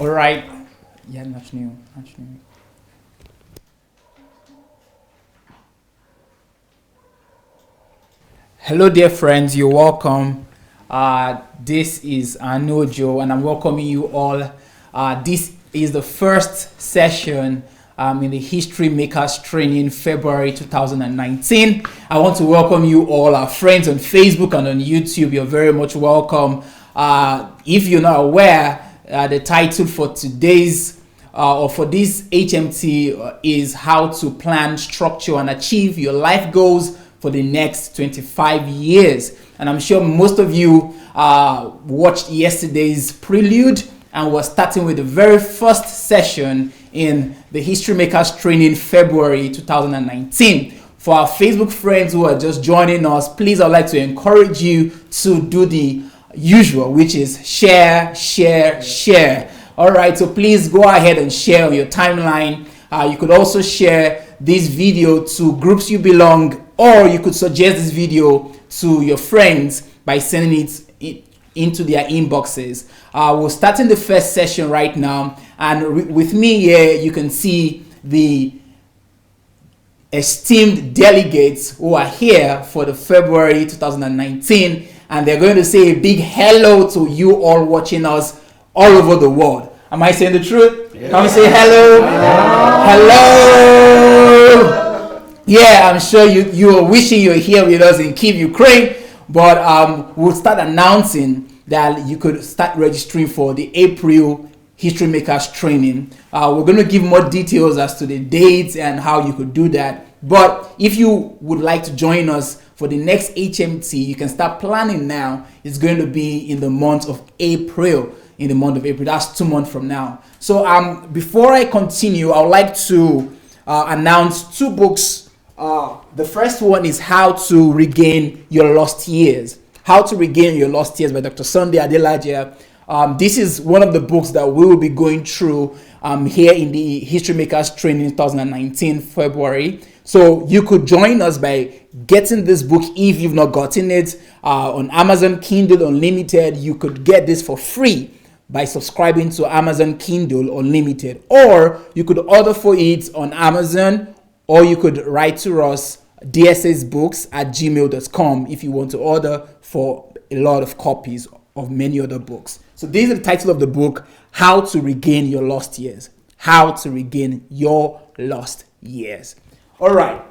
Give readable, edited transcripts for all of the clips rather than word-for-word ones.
All right. Yeah, not new. Not new. Hello, dear friends. You're welcome. This is Anojo, and I'm welcoming you all. This is the first session in the History Makers Training, February 2019. I want to welcome you all, our friends on Facebook and on YouTube. You're very much welcome. If you're not aware, the title for today's or for this HMT is How to Plan, Structure, and Achieve Your Life Goals for the next 25 years. And I'm sure most of you watched yesterday's prelude, and we're starting with the very first session in the History Makers Training, February 2019. For our Facebook friends who are just joining us, please, I'd like to encourage you to do the usual, which is share, share, share. All right, so please go ahead and share on your timeline. You could also share this video to groups you belong, or you could suggest this video to your friends by sending it into their inboxes. We're starting the first session right now, and with me here you can see the esteemed delegates who are here for the February 2019, and they're going to say a big hello to you all watching us all over the world. Am I saying the truth? Yeah. Come say hello. Yeah. Hello. Yeah, I'm sure you are wishing you're here with us in Kyiv, Ukraine, but we'll start announcing that you could start registering for the April History Makers Training. We're going to give more details as to the dates and how you could do that. But if you would like to join us for the next HMT, you can start planning now. It's going to be in the month of April. That's 2 months from now. So before I continue, I would like to announce 2 books. The first one is How to Regain Your Lost Years. How to Regain Your Lost Years by Dr. Sunday Adelaja. This is one of the books that we will be going through here in the History Makers Training 2019 February. So you could join us by getting this book if you've not gotten it on Amazon Kindle Unlimited. You could get this for free by subscribing to Amazon Kindle Unlimited, or you could order for it on Amazon, or you could write to us dssbooks@gmail.com if you want to order for a lot of copies of many other books. So this is the title of the book, How to Regain Your Lost Years. How to Regain Your Lost Years. All right.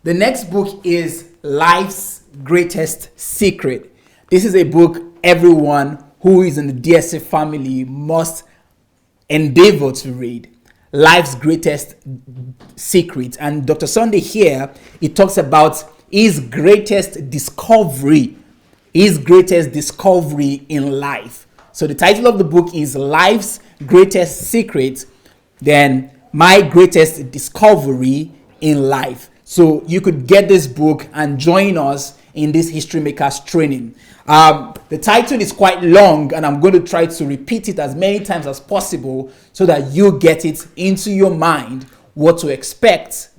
The next book is Life's Greatest Secret. This is a book everyone who is in the DSA family must endeavor to read. Life's Greatest Secret. And Dr. Sunday here, he talks about his greatest discovery in life. So the title of the book is Life's Greatest Secret, then My Greatest Discovery in Life. So you could get this book and join us in this History Makers Training. The title is quite long, and I'm going to try to repeat it as many times as possible so that you get it into your mind what to expect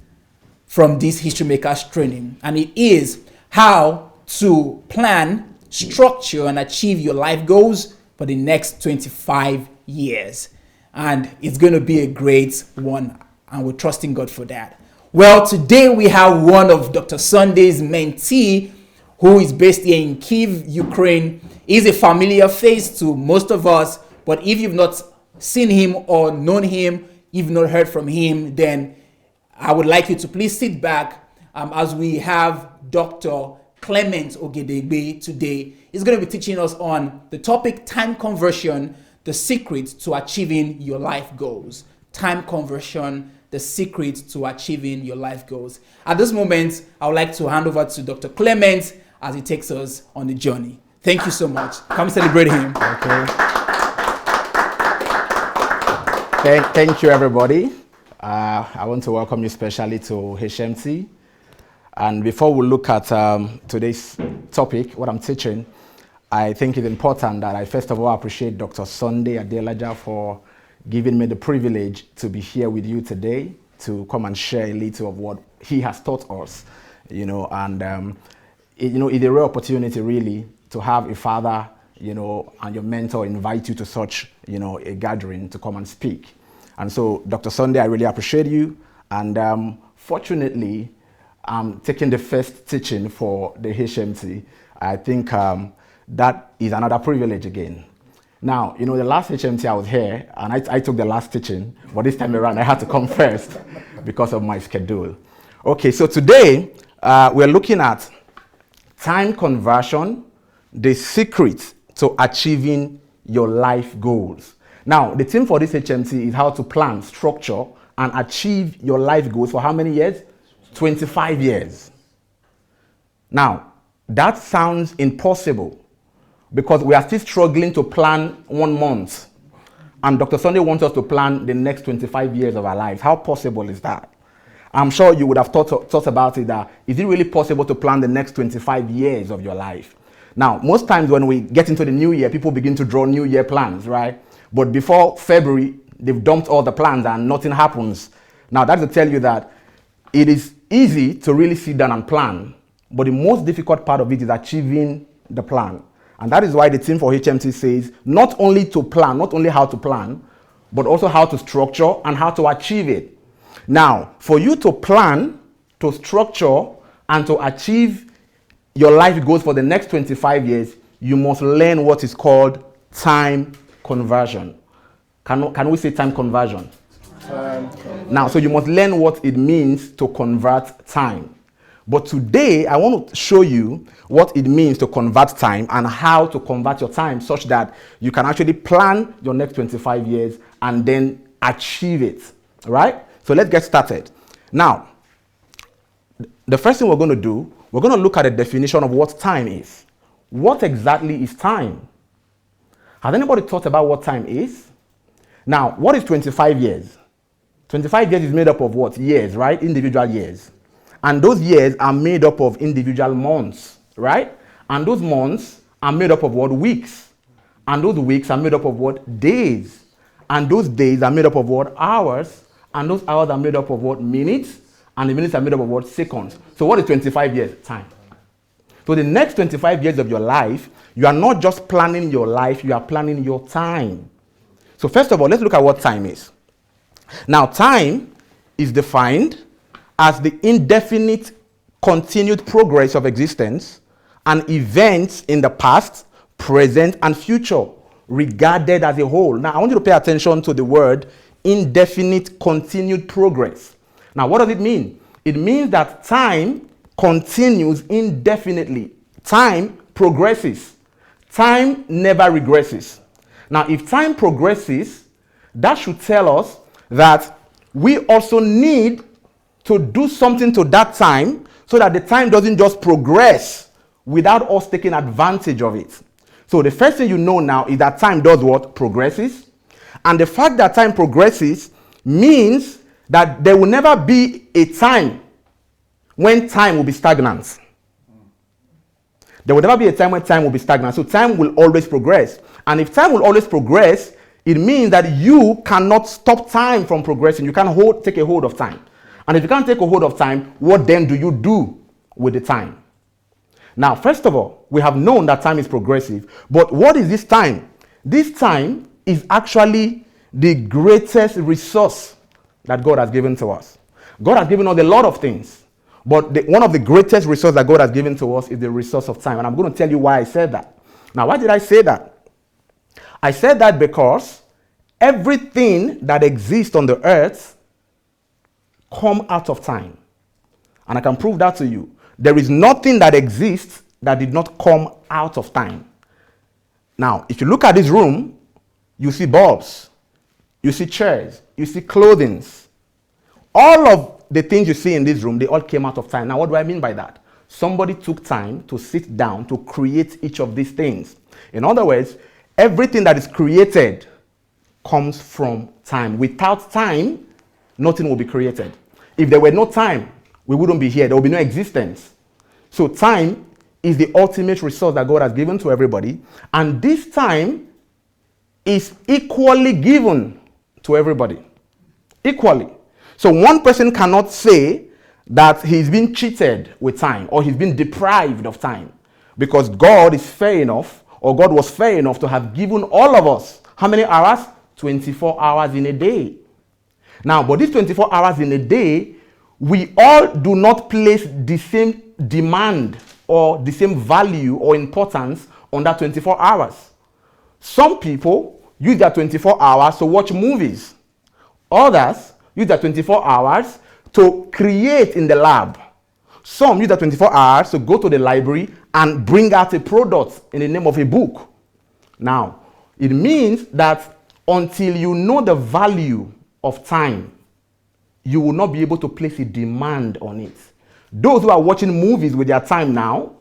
from this History Makers Training. And it is how to plan, structure, and achieve your life goals for the next 25 years. And it's going to be a great one, and we're trusting God for that. Well, today we have one of Dr. Sunday's mentee, who is based here in Kyiv, Ukraine. He's a familiar face to most of us, but if you've not seen him or known him, you've not heard from him, then I would like you to please sit back as we have Dr. Clement Ogedegbe today. He's going to be teaching us on the topic time conversion, the secret to achieving your life goals. Time conversion, the secret to achieving your life goals. At this moment, I would like to hand over to Dr. Clement as he takes us on the journey. Thank you so much. Come celebrate him. Okay. Thank you, everybody. I want to welcome you especially to HMT. And before we look at today's topic, what I'm teaching, I think it's important that I first of all appreciate Dr. Sunday Adelaja for giving me the privilege to be here with you today to come and share a little of what he has taught us, and it's a rare opportunity really to have a father and your mentor invite you to such, a gathering to come and speak. And so, Dr. Sunday, I really appreciate you. And fortunately, I'm taking the first teaching for the HMT. I think that is another privilege again. Now, the last HMT I was here, and I took the last teaching, but this time around I had to come first because of my schedule. Okay, so today we're looking at time conversion, the secret to achieving your life goals. Now, the theme for this HMT is how to plan, structure, and achieve your life goals for how many years? 25 years. Now, that sounds impossible because we are still struggling to plan 1 month. And Dr. Sunday wants us to plan the next 25 years of our lives. How possible is that? I'm sure you would have thought about it, that is it really possible to plan the next 25 years of your life? Now, most times when we get into the new year, people begin to draw new year plans, right? But before February, they've dumped all the plans and nothing happens. Now, that's to tell you that it is easy to really sit down and plan, but the most difficult part of it is achieving the plan. And that is why the team for HMT says not only to plan, not only how to plan, but also how to structure and how to achieve it. Now, for you to plan, to structure, and to achieve your life goals for the next 25 years, you must learn what is called time conversion. Can we say time conversion? Now, so you must learn what it means to convert time. But today, I want to show you what it means to convert time and how to convert your time such that you can actually plan your next 25 years and then achieve it. All right? So let's get started. Now, the first thing we're going to do, we're going to look at the definition of what time is. What exactly is time? Has anybody thought about what time is? Now, what is 25 years? 25 years is made up of what? Years, right? Individual years. And those years are made up of individual months, right? And those months are made up of what? Weeks. And those weeks are made up of what? Days. And those days are made up of what? Hours. And those hours are made up of what? Minutes. And the minutes are made up of what? Seconds. So what is 25 years? Time. So the next 25 years of your life, you are not just planning your life, you are planning your time. So first of all, let's look at what time is. Now, time is defined as the indefinite continued progress of existence and events in the past, present, and future regarded as a whole. Now, I want you to pay attention to the word indefinite continued progress. Now, what does it mean? It means that time continues indefinitely. Time progresses. Time never regresses. Now, if time progresses, that should tell us that we also need to do something to that time so that the time doesn't just progress without us taking advantage of it. So the first thing you know now is that time does what? Progresses. And the fact that time progresses means that there will never be a time when time will be stagnant. There will never be a time when time will be stagnant. So time will always progress. And if time will always progress, it means that you cannot stop time from progressing. You can't take a hold of time. And if you can't take a hold of time, what then do you do with the time? Now, first of all, we have known that time is progressive. But what is this time? This time is actually the greatest resource that God has given to us. God has given us a lot of things. But one of the greatest resources that God has given to us is the resource of time. And I'm going to tell you why I said that. Now, why did I say that? I said that because everything that exists on the earth come out of time. And I can prove that to you. There is nothing that exists that did not come out of time. Now, if you look at this room, you see bulbs, you see chairs, you see clothing. All of the things you see in this room, they all came out of time. Now, what do I mean by that? Somebody took time to sit down to create each of these things. In other words, everything that is created comes from time. Without time, nothing will be created. If there were no time, we wouldn't be here. There will be no existence. So time is the ultimate resource that God has given to everybody. And this time is equally given to everybody. Equally. So one person cannot say that he's been cheated with time or he's been deprived of time, because God is fair enough or God was fair enough to have given all of us, how many hours? 24 hours in a day. Now, but these 24 hours in a day, we all do not place the same demand or the same value or importance on that 24 hours. Some people use their 24 hours to watch movies. Others use their 24 hours to create in the lab. Some use their 24 hours to go to the library and bring out a product in the name of a book. Now, it means that until you know the value of time, you will not be able to place a demand on it. Those who are watching movies with their time now,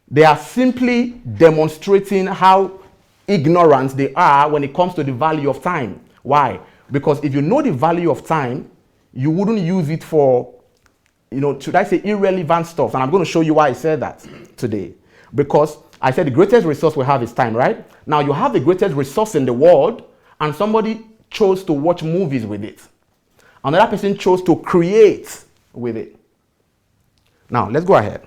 they are simply demonstrating how ignorant they are when it comes to the value of time. Why? Because if you know the value of time, you wouldn't use it for, should I say irrelevant stuff? And I'm going to show you why I said that today. Because I said the greatest resource we have is time, right? Now you have the greatest resource in the world, and somebody chose to watch movies with it. Another person chose to create with it. Now, let's go ahead.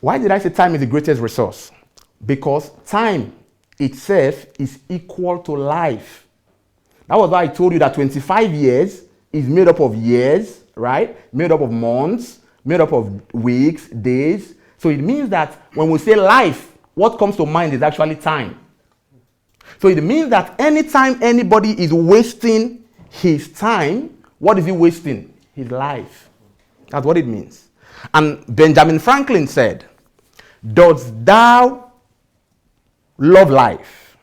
Why did I say time is the greatest resource? Because time itself is equal to life. That was why I told you that 25 years is made up of years, right? Made up of months, made up of weeks, days. So it means that when we say life, what comes to mind is actually time. So it means that anytime anybody is wasting his time, what is he wasting? His life. That's what it means. And Benjamin Franklin said, "Dost thou love life?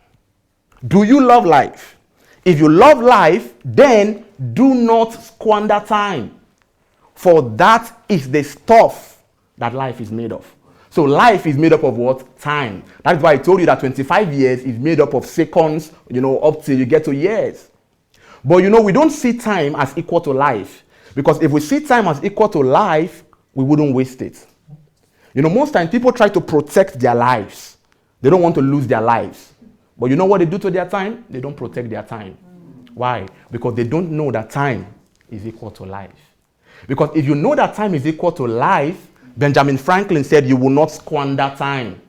Do you love life? If you love life, then do not squander time, for that is the stuff that life is made of." So life is made up of what? Time. That's why I told you that 25 years is made up of seconds, up till you get to years. But we don't see time as equal to life. Because if we see time as equal to life, we wouldn't waste it. Most times people try to protect their lives. They don't want to lose their lives. But you know what they do to their time? They don't protect their time. Why? Because they don't know that time is equal to life. Because if you know that time is equal to life, Benjamin Franklin said you will not squander time.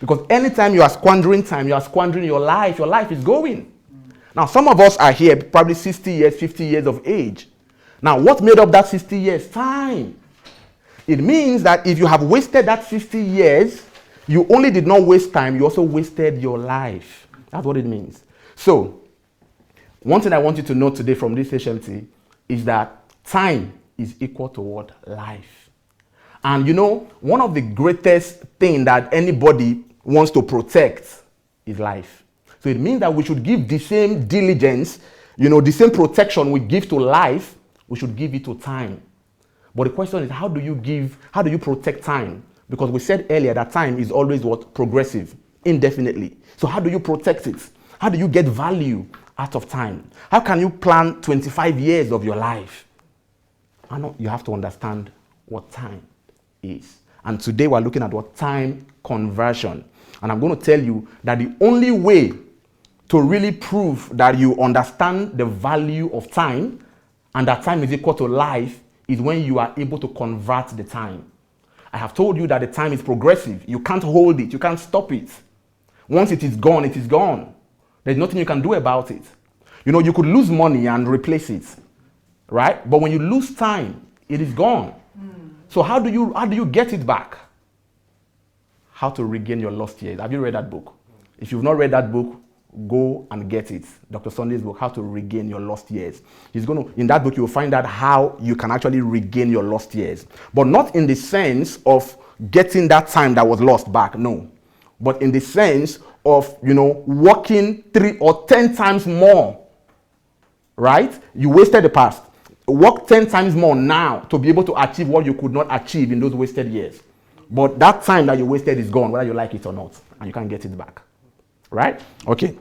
Because anytime you are squandering time, you are squandering your life. Your life is going. Now, some of us are here probably 60 years, 50 years of age. Now, what made up that 60 years? Time. It means that if you have wasted that 60 years, you only did not waste time, you also wasted your life. That's what it means. So, one thing I want you to know today from this HMT is that time is equal to what? Life. And one of the greatest things that anybody wants to protect is life. So it means that we should give the same diligence, the same protection we give to life, we should give it to time. But the question is, how do you protect time? Because we said earlier that time is always what? Progressive, indefinitely. So how do you protect it? How do you get value out of time? How can you plan 25 years of your life? You have to understand what time is. And today we're looking at what? Time conversion. And I'm going to tell you that the only way to really prove that you understand the value of time and that time is equal to life is when you are able to convert the time. I have told you that the time is progressive. You can't hold it. You can't stop it. Once it is gone, it is gone. There's nothing you can do about it. You could lose money and replace it, right? But when you lose time, it is gone. So how do you get it back? How to regain your lost years. Have you read that book? If you've not read that book, go and get it. Dr. Sunday's book, How to Regain Your Lost Years. In that book, you will find out how you can actually regain your lost years. But not in the sense of getting that time that was lost back, no. But in the sense of, working 3 or 10 times more, right? You wasted the past. Work 10 times more now to be able to achieve what you could not achieve in those wasted years. But that time that you wasted is gone, whether you like it or not, and you can't get it back. Right? Okay.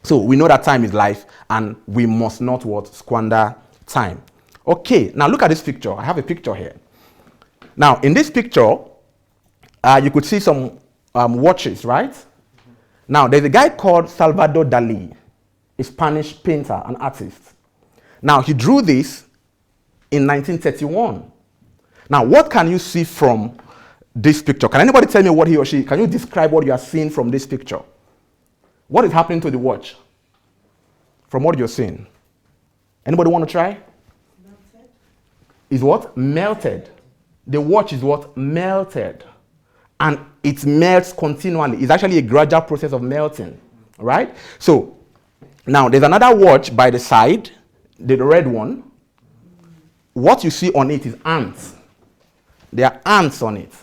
So we know that time is life, and we must not squander time. Okay. Now look at this picture. I have a picture here. Now in this picture, you could see some watches, right? Now there's a guy called Salvador Dali, a Spanish painter and artist. Now he drew this in 1931. Now what can you see from this picture. Can anybody tell me what he or she, can you describe what you are seeing from this picture? What is happening to the watch? From what you're seeing. Anybody want to try? Melted. Is what? Melted. The watch is what? Melted. And it melts continually. It's actually a gradual process of melting. Right? So, now there's another watch by the side, the red one. What you see on it is ants. There are ants on it.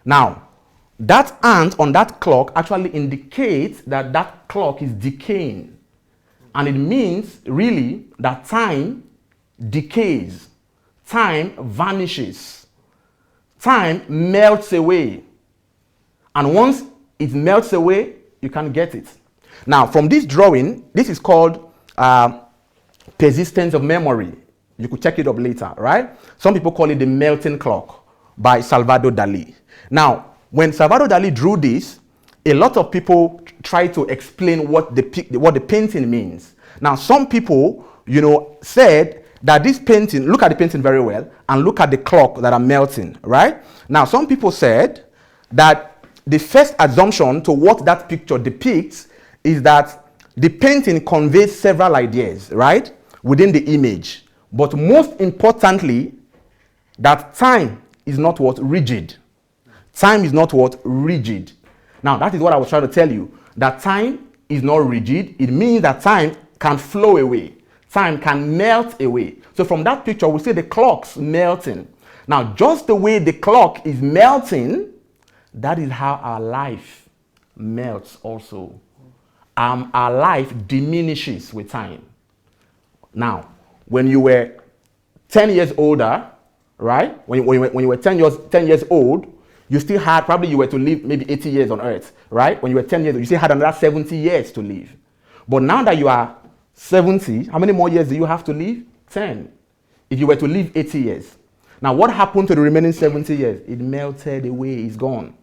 Now, that ant on that clock actually indicates that that clock is decaying. And it means really that time decays. Time vanishes. Time melts away. And once it melts away, you can't get it. Now, from this drawing, this is called persistence of memory. You could check it up later, right? Some people call it the melting clock by Salvador Dali. Now, when Salvador Dali drew this, a lot of people try to explain what the painting means. Now, some people, said that this painting, look at the painting very well, and look at the clock that are melting, right? Now, some people said that the first assumption to what that picture depicts is that the painting conveys several ideas, right, within the image. But most importantly, that time is not what? Rigid. Time is not what? Rigid. Now, that is what I was trying to tell you. That time is not rigid. It means that time can flow away. Time can melt away. So from that picture, we see the clock's melting. Now, just the way the clock is melting, that is how our life melts also. Our life diminishes with time. Now, when you were 10 years older, right? When you were 10 years old, you still had, probably you were to live maybe 80 years on earth, right? When you were 10 years old, you still had another 70 years to live. But now that you are 70, how many more years do you have to live? 10. If you were to live 80 years. Now, what happened to the remaining 70 years? It melted away, it's gone.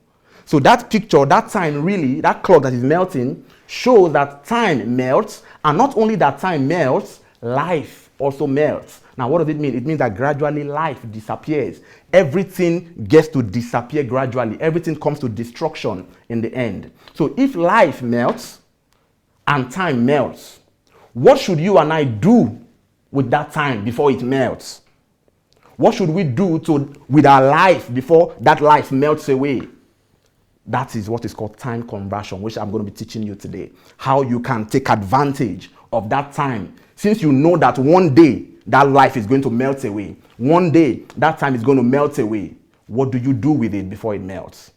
So that picture, that time really, that clock that is melting, shows that time melts, and not only that time melts, life also melts. Now, what does it mean? It means that gradually life disappears. Everything gets to disappear gradually. Everything comes to destruction in the end. So if life melts and time melts, what should you and I do with that time before it melts? What should we do with our life before that life melts away? That is what is called time conversion, which I'm going to be teaching you today. How you can take advantage of that time. Since you know that one day that life is going to melt away. One day that time is going to melt away. What do you do with it before it melts?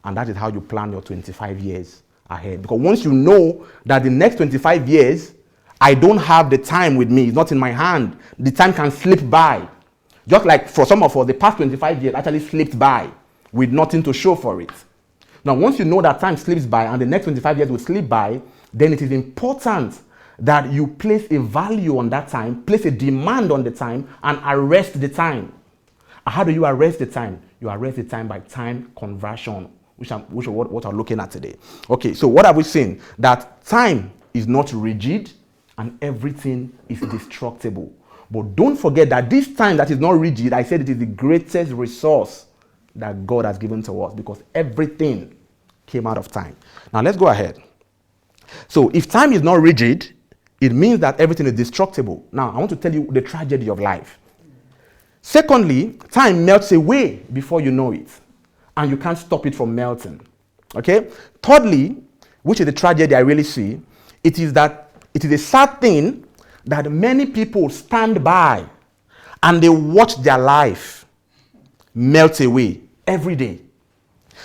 And that is how you plan your 25 years ahead. Because once you know that the next 25 years, I don't have the time with me, it's not in my hand, the time can slip by. Just like for some of us, the past 25 years actually slipped by with nothing to show for it. Now, once you know that time slips by and the next 25 years will slip by, then it is important that you place a value on that time, place a demand on the time, and arrest the time. How do you arrest the time? You arrest the time by time conversion, which is what I'm looking at today. Okay, so what have we seen? That time is not rigid and everything is destructible. But don't forget that this time that is not rigid, I said it is the greatest resource that God has given to us, because everything came out of time. Now let's go ahead. So if time is not rigid, it means that everything is destructible. Now I want to tell you the tragedy of life. Secondly, time melts away before you know it, and you can't stop it from melting. Okay? Thirdly, which is the tragedy I really see, it is a sad thing that many people stand by and they watch their life melt away every day.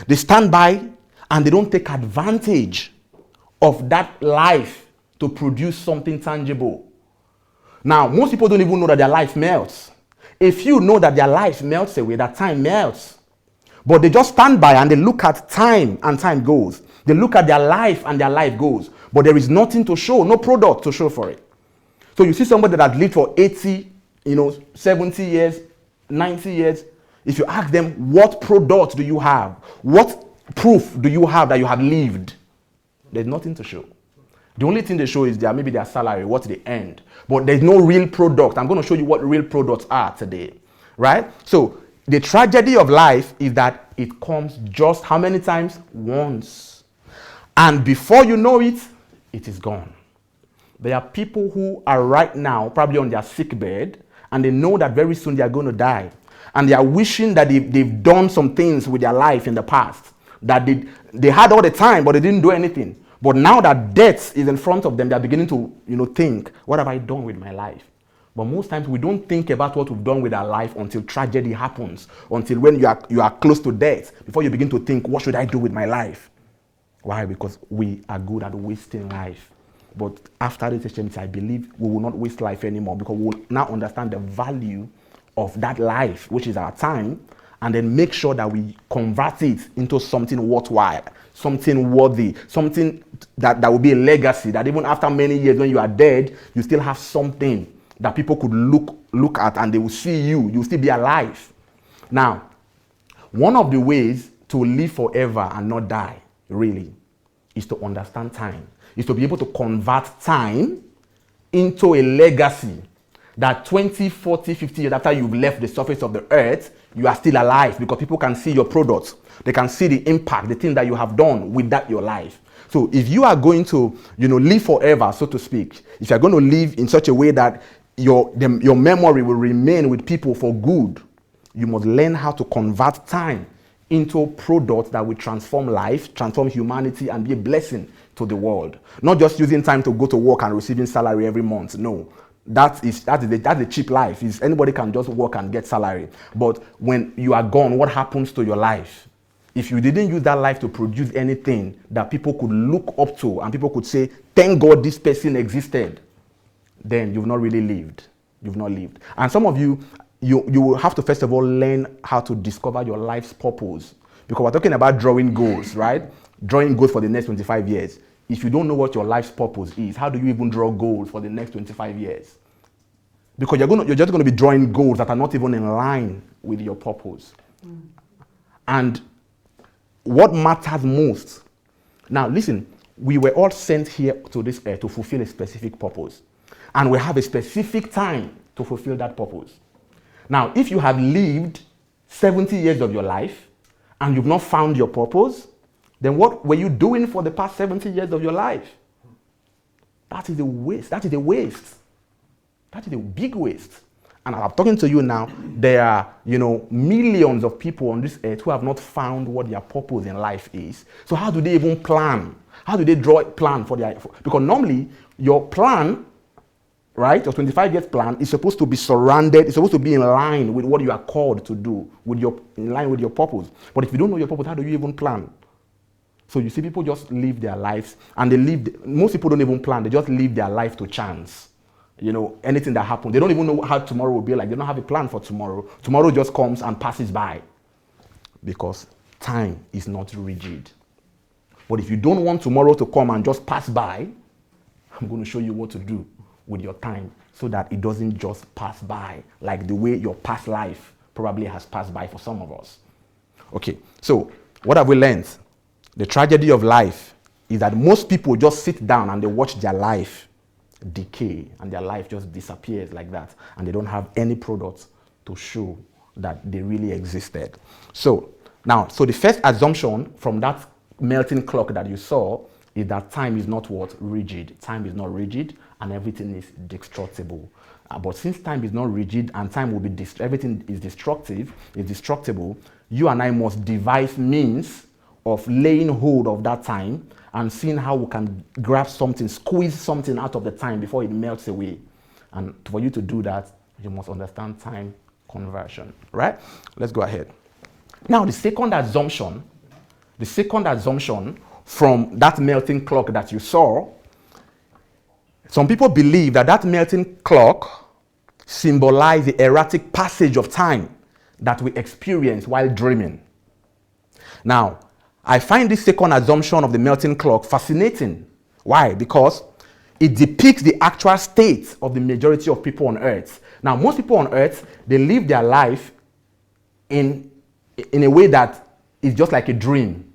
They stand by and they don't take advantage of that life to produce something tangible. Now, most people don't even know that their life melts. If you know that their life melts away, that time melts. But they just stand by and they look at time and time goes. They look at their life and their life goes. But there is nothing to show, no product to show for it. So you see somebody that lived for 80, 70 years, 90 years. If you ask them, what product do you have? What proof do you have that you have lived? There's nothing to show. The only thing they show is maybe their salary, what they earned. But there's no real product. I'm going to show you what real products are today. Right? So the tragedy of life is that it comes just how many times? Once. And before you know it, it is gone. There are people who are right now probably on their sick bed, and they know that very soon they are going to die. And they are wishing that they've done some things with their life in the past, that they had all the time, but they didn't do anything. But now that death is in front of them, they are beginning to think, what have I done with my life? But most times we don't think about what we've done with our life until tragedy happens, until when you are close to death, before you begin to think, what should I do with my life? Why? Because we are good at wasting life. But after this HMT, I believe we will not waste life anymore, because we will now understand the value of that life, which is our time, and then make sure that we convert it into something worthwhile, something worthy, something that will be a legacy, that even after many years when you are dead, you still have something that people could look at and they will see you'll still be alive. Now, one of the ways to live forever and not die, really, is to understand time, is to be able to convert time into a legacy that 20, 40, 50 years after you've left the surface of the earth, you are still alive, because people can see your products. They can see the impact, the thing that you have done with that your life. So if you are going to, live forever, so to speak, if you're going to live in such a way that your memory will remain with people for good, you must learn how to convert time into products that will transform life, transform humanity, and be a blessing to the world. Not just using time to go to work and receiving salary every month. No, that's a cheap life. Anybody can just work and get salary. But when you are gone, what happens to your life? If you didn't use that life to produce anything that people could look up to and people could say, thank God this person existed, then you've not really lived. You've not lived. And some of you will have to first of all learn how to discover your life's purpose. Because we're talking about drawing goals, right? Drawing goals for the next 25 years. If you don't know what your life's purpose is, how do you even draw goals for the next 25 years? Because you're just going to be drawing goals that are not even in line with your purpose. And what matters most? Now, listen, we were all sent here to this earth to fulfill a specific purpose. And we have a specific time to fulfill that purpose. Now, if you have lived 70 years of your life and you've not found your purpose, then what were you doing for the past 70 years of your life? That is a waste. That is a waste. That is a big waste. And I'm talking to you now, there are, millions of people on this earth who have not found what their purpose in life is. So how do they even plan? How do they draw a plan because normally your plan, right, your 25 years plan is supposed to be surrounded, it's supposed to be in line with what you are called to do, in line with your purpose. But if you don't know your purpose, how do you even plan? So you see people just live their lives, and most people don't even plan, they just live their life to chance. Anything that happens, they don't even know how tomorrow will be like. They don't have a plan for tomorrow. Tomorrow just comes and passes by, because time is not rigid. But if you don't want tomorrow to come and just pass by, I'm going to show you what to do with your time so that it doesn't just pass by like the way your past life probably has passed by for some of us. Okay, so what have we learned? The tragedy of life is that most people just sit down and they watch their life decay, and their life just disappears like that, and they don't have any products to show that they really existed. So the first assumption from that melting clock that you saw is that time is not rigid. Time is not rigid, and everything is destructible. But since time is not rigid and time will be everything is destructible, you and I must devise means of laying hold of that time and seeing how we can grab something, squeeze something out of the time before it melts away. And for you to do that, you must understand time conversion, right? Let's go ahead. Now, the second assumption from that melting clock that you saw, some people believe that melting clock symbolizes the erratic passage of time that we experience while dreaming. Now, I find this second assumption of the melting clock fascinating. Why? Because it depicts the actual state of the majority of people on earth. Now, most people on earth, they live their life in a way that is just like a dream.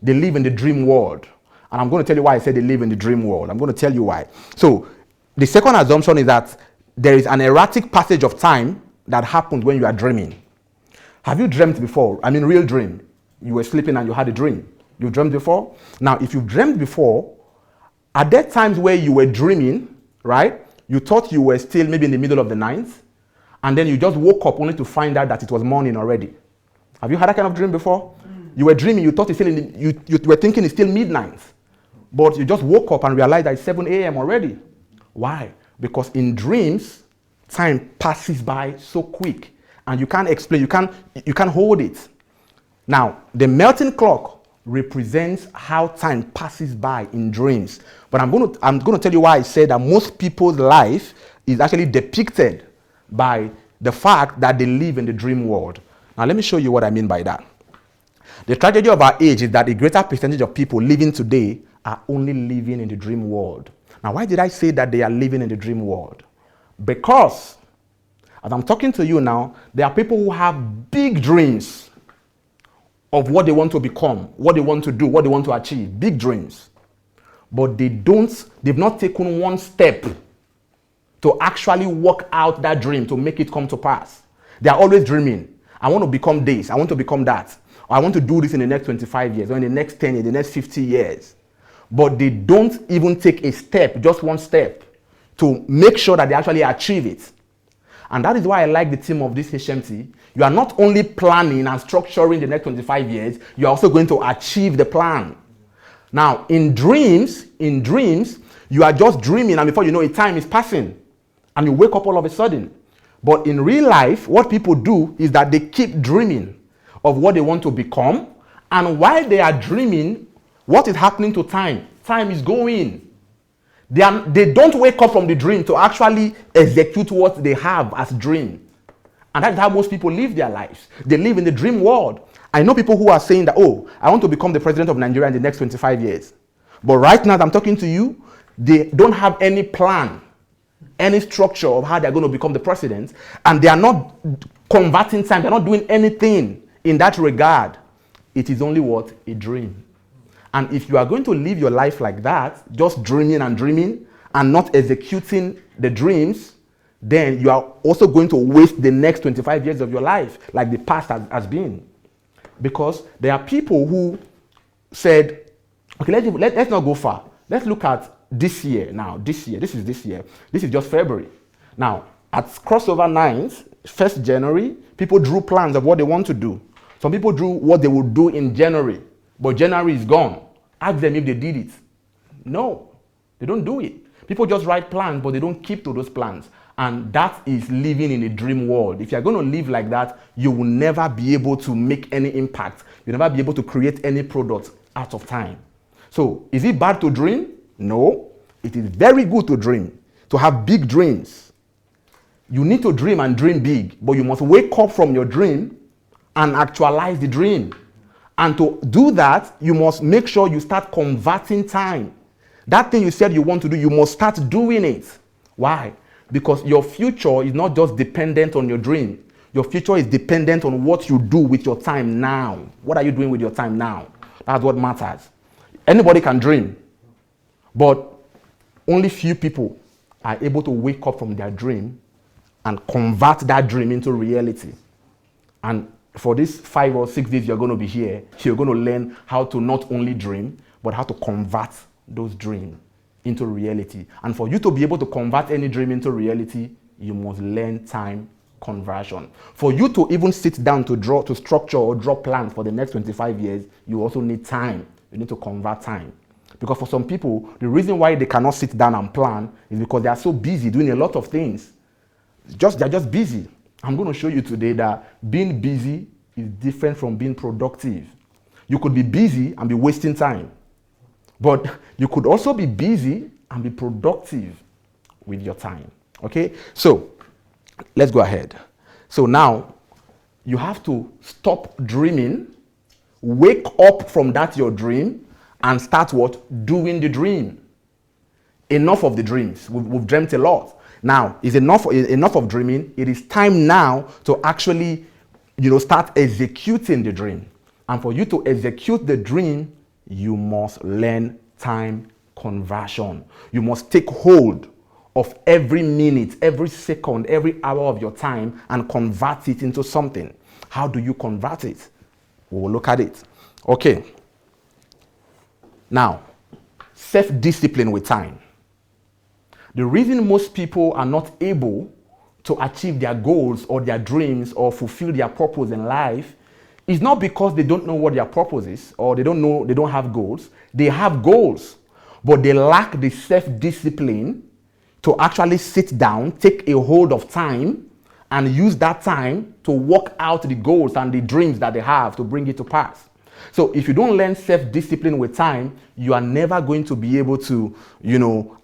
They live in the dream world. And I'm going to tell you why I said they live in the dream world. I'm going to tell you why. So, the second assumption is that there is an erratic passage of time that happens when you are dreaming. Have you dreamt before? I mean, real dream. You were sleeping and you had a dream. You dreamt before? Now, if you've dreamt before, are there times where you were dreaming, right? You thought you were still maybe in the middle of the night, and then you just woke up only to find out that it was morning already. Have you had that kind of dream before? You were dreaming, you thought it's still you were thinking it's still midnight, but you just woke up and realized that it's 7 a.m. already. Why? Because in dreams, time passes by so quick, and you can't explain, you can't hold it. Now, the melting clock represents how time passes by in dreams. But I'm going to tell you why I said that most people's life is actually depicted by the fact that they live in the dream world. Now, let me show you what I mean by that. The tragedy of our age is that a greater percentage of people living today are only living in the dream world. Now, why did I say that they are living in the dream world? Because, as I'm talking to you now, there are people who have big dreams of what they want to become, what they want to do, what they want to achieve, big dreams. But they've not taken one step to actually work out that dream, to make it come to pass. They are always dreaming. I want to become this, I want to become that. Or I want to do this in the next 25 years, or in the next 10 years, the next 50 years. But they don't even take a step, just one step, to make sure that they actually achieve it. And that is why I like the theme of this HMT. You are not only planning and structuring the next 25 years, you are also going to achieve the plan. Now, in dreams, you are just dreaming, and before you know it, time is passing. And you wake up all of a sudden. But in real life, what people do is that they keep dreaming of what they want to become. And while they are dreaming, what is happening to time? Time is going. They don't wake up from the dream to actually execute what they have as dream. And that's how most people live their lives. They live in the dream world. I know people who are saying that, oh, I want to become the president of Nigeria in the next 25 years. But right now, as I'm talking to you, they don't have any plan, any structure of how they're going to become the president. And they are not converting time. They're not doing anything in that regard. It is only what? A dream. And if you are going to live your life like that, just dreaming and not executing the dreams, then you are also going to waste the next 25 years of your life, like the past has been. Because there are people who said, okay, let's not go far. Let's look at this year now. This year. This is just February. Now, at crossover 9th, 1st January, people drew plans of what they want to do. Some people drew what they would do in January. But January is gone. Ask them if they did it. No, they don't do it. People just write plans, but they don't keep to those plans. And that is living in a dream world. If you're going to live like that, you will never be able to make any impact. You'll never be able to create any product out of time. So, is it bad to dream? No. It is very good to dream, to have big dreams. You need to dream and dream big, but you must wake up from your dream and actualize the dream. And to do that, you must make sure you start converting time. That thing you said you want to do, you must start doing it. Why? Because your future is not just dependent on your dream. Your future is dependent on what you do with your time now. What are you doing with your time now? That's what matters. Anybody can dream, but only few people are able to wake up from their dream and convert that dream into reality. And for these 5 or 6 days you're going to be here, you're going to learn how to not only dream, but how to convert those dreams into reality. And for you to be able to convert any dream into reality, you must learn time conversion. For you to even sit down to structure or draw plans for the next 25 years, you also need time. You need to convert time. Because for some people, the reason why they cannot sit down and plan is because they are so busy doing a lot of things. They're just busy. I'm going to show you today that being busy is different from being productive. You could be busy and be wasting time. But you could also be busy and be productive with your time. Okay? So, let's go ahead. So now, you have to stop dreaming, wake up from that your dream, and start what? Doing the dream. Enough of the dreams. We've dreamt a lot. Now, it's enough of dreaming. It is time now to actually, start executing the dream. And for you to execute the dream, you must learn time conversion. You must take hold of every minute, every second, every hour of your time and convert it into something. How do you convert it? We will look at it. Okay. Now, self-discipline with time. The reason most people are not able to achieve their goals or their dreams or fulfill their purpose in life is not because they don't know what their purpose is or they don't have goals. They have goals, but they lack the self-discipline to actually sit down, take a hold of time, and use that time to work out the goals and the dreams that they have to bring it to pass. So if you don't learn self-discipline with time, you are never going to be able to,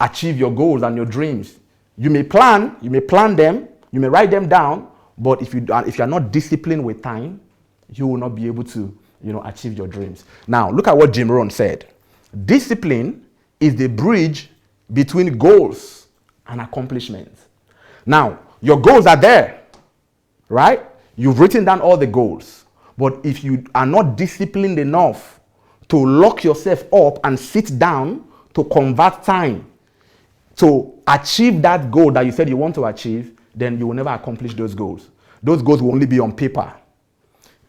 achieve your goals and your dreams. You may plan them, you may write them down, but if you are not disciplined with time, you will not be able to, achieve your dreams. Now, look at what Jim Rohn said. Discipline is the bridge between goals and accomplishments. Now, your goals are there, right? You've written down all the goals. But if you are not disciplined enough to lock yourself up and sit down to convert time to achieve that goal that you said you want to achieve, then you will never accomplish those goals. Those goals will only be on paper.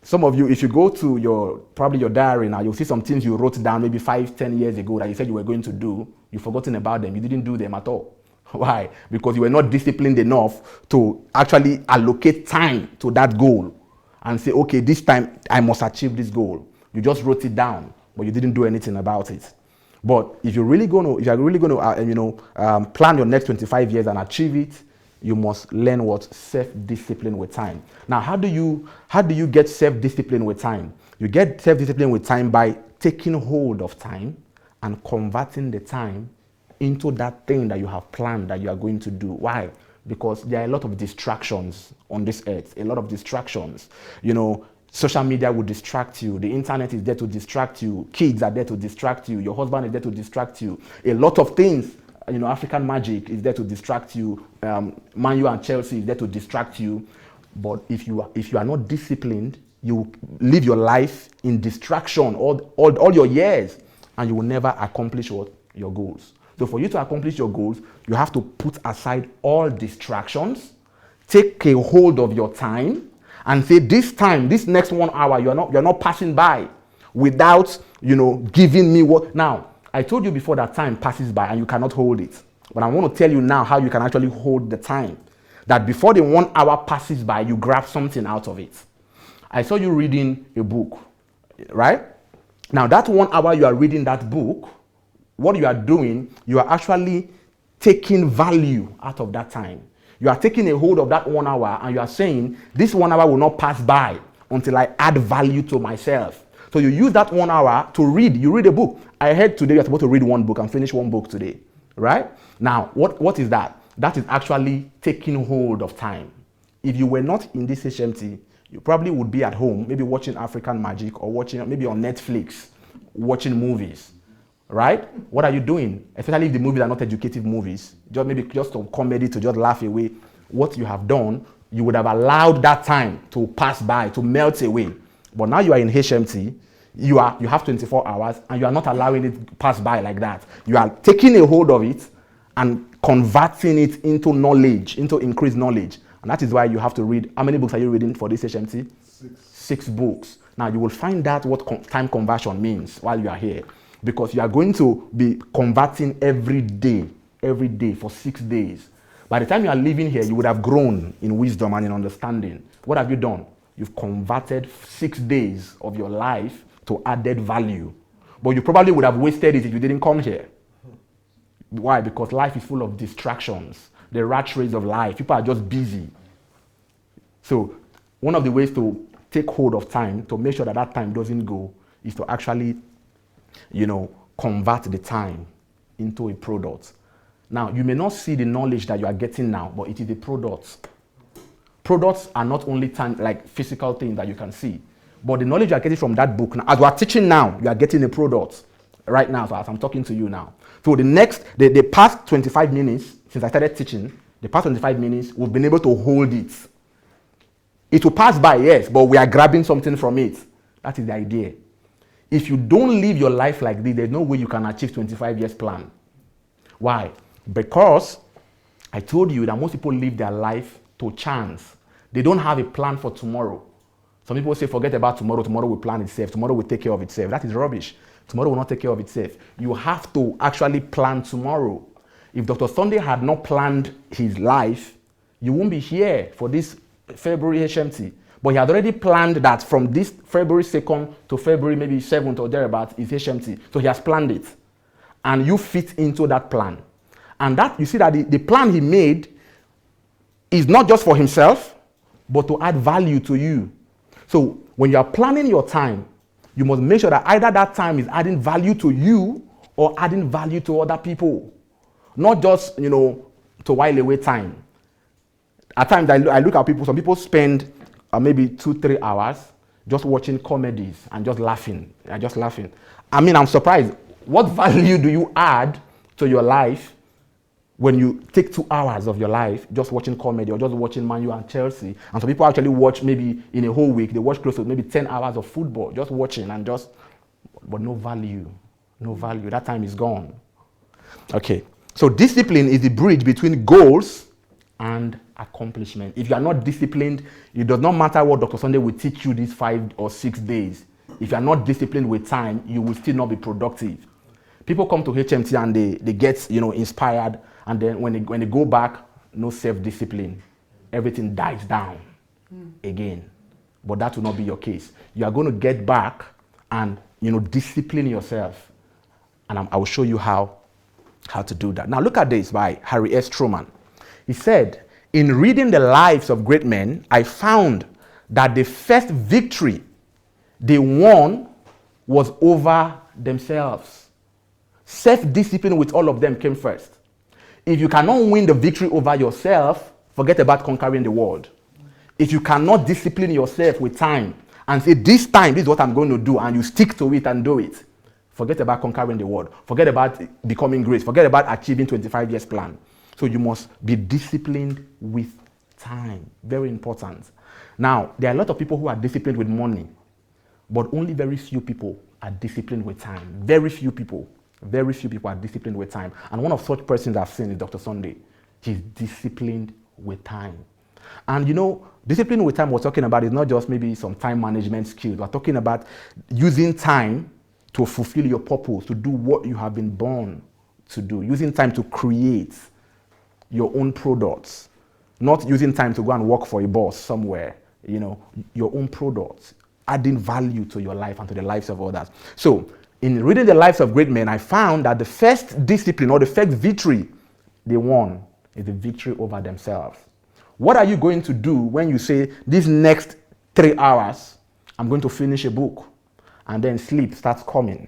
Some of you, if you go to your diary now, you'll see some things you wrote down maybe 5-10 years ago that you said you were going to do. You've forgotten about them. You didn't do them at all. Why? Because you were not disciplined enough to actually allocate time to that goal and say, okay, this time I must achieve this goal. You just wrote it down, but you didn't do anything about it. But if you're really going to plan your next 25 years and achieve it, you must learn what self-discipline with time. Now, how do you get self-discipline with time? You get self-discipline with time by taking hold of time and converting the time into that thing that you have planned that you are going to do. Why? Because there are a lot of distractions on this earth, a lot of distractions. Social media will distract you. The internet is there to distract you. Kids are there to distract you. Your husband is there to distract you. A lot of things, African magic is there to distract you. Man U and Chelsea is there to distract you. But if you are not disciplined, you live your life in distraction all your years, and you will never accomplish your goals. So for you to accomplish your goals, you have to put aside all distractions, take a hold of your time, and say, this next 1 hour, you're not passing by without, giving me what. Now, I told you before that time passes by and you cannot hold it. But I want to tell you now how you can actually hold the time. That before the 1 hour passes by, you grab something out of it. I saw you reading a book, right? Now, that 1 hour you are reading that book, what you are doing, you are actually taking value out of that time. You are taking a hold of that 1 hour and you are saying, this 1 hour will not pass by until I add value to myself. So you use that 1 hour to read. You read a book. I heard today you're supposed to read one book and finish one book today, right? Now, what is that? That is actually taking hold of time. If you were not in this HMT, you probably would be at home, maybe watching African Magic or watching maybe on Netflix, watching movies. Right? What are you doing? Especially if the movies are not educative movies, just some comedy to just laugh away. What you have done, you would have allowed that time to pass by, to melt away. But now you are in HMT, you have 24 hours and you are not allowing it to pass by like that. You are taking a hold of it and converting it into knowledge, into increased knowledge. And that is why you have to read. How many books are you reading for this HMT? 6 books. Now you will find out what time conversion means while you are here. Because you are going to be converting every day for 6 days. By the time you are leaving here, you would have grown in wisdom and in understanding. What have you done? You've converted 6 days of your life to added value. But you probably would have wasted it if you didn't come here. Why? Because life is full of distractions. The rat race of life. People are just busy. So one of the ways to take hold of time, to make sure that that time doesn't go, is to actually convert the time into a product. Now, you may not see the knowledge that you are getting now, but it is a product. Products are not only like physical things that you can see, but the knowledge you are getting from that book. Now, as we are teaching now, you are getting a product right now, so as I'm talking to you now. So the past 25 minutes, since I started teaching, the past 25 minutes, we've been able to hold it. It will pass by, yes, but we are grabbing something from it. That is the idea. If you don't live your life like this, there's no way you can achieve 25 years plan. Why? Because I told you that most people live their life to chance. They don't have a plan for tomorrow. Some people say, forget about tomorrow. Tomorrow will plan itself. Tomorrow will take care of itself. That is rubbish. Tomorrow will not take care of itself. You have to actually plan tomorrow. If Dr. Sunday had not planned his life, you won't be here for this February HMT. But he had already planned that from this February 2nd to February maybe 7th or thereabout is HMT. So he has planned it. And you fit into that plan. And that, you see that the plan he made is not just for himself, but to add value to you. So when you are planning your time, you must make sure that either that time is adding value to you or adding value to other people. Not just, to while away time. At times I look at people, some people spend maybe 2-3 hours just watching comedies and just laughing. I mean, I'm surprised. What value do you add to your life when you take 2 hours of your life just watching comedy or just watching Man U and Chelsea? And some people actually watch maybe in a whole week, they watch close to maybe 10 hours of football, just watching but no value. No value. That time is gone. Okay. So discipline is the bridge between goals and accomplishment. If you are not disciplined, it does not matter what Dr. Sunday will teach you these 5 or 6 days. If you are not disciplined with time, you will still not be productive. People come to HMT and they get inspired, and then when they go back, no self-discipline. Everything dies down again. But that will not be your case. You are going to get back and discipline yourself. And I will show you how to do that. Now look at this by Harry S. Truman. He said, in reading the lives of great men, I found that the first victory they won was over themselves. Self-discipline with all of them came first. If you cannot win the victory over yourself, forget about conquering the world. If you cannot discipline yourself with time and say, this time, this is what I'm going to do, and you stick to it and do it, forget about conquering the world. Forget about becoming great. Forget about achieving 25 years plan. So you must be disciplined with time. Very important. Now, there are a lot of people who are disciplined with money, but only very few people are disciplined with time. Very few people are disciplined with time. And one of such persons I've seen is Dr. Sunday. He's disciplined with time. And discipline with time we're talking about is not just maybe some time management skills. We're talking about using time to fulfill your purpose, to do what you have been born to do. Using time to create your own products. Not using time to go and work for a boss somewhere. Your own products. Adding value to your life and to the lives of others. So, in reading the lives of great men, I found that the first discipline or the first victory they won is the victory over themselves. What are you going to do when you say, these next 3 hours, I'm going to finish a book, and then sleep starts coming?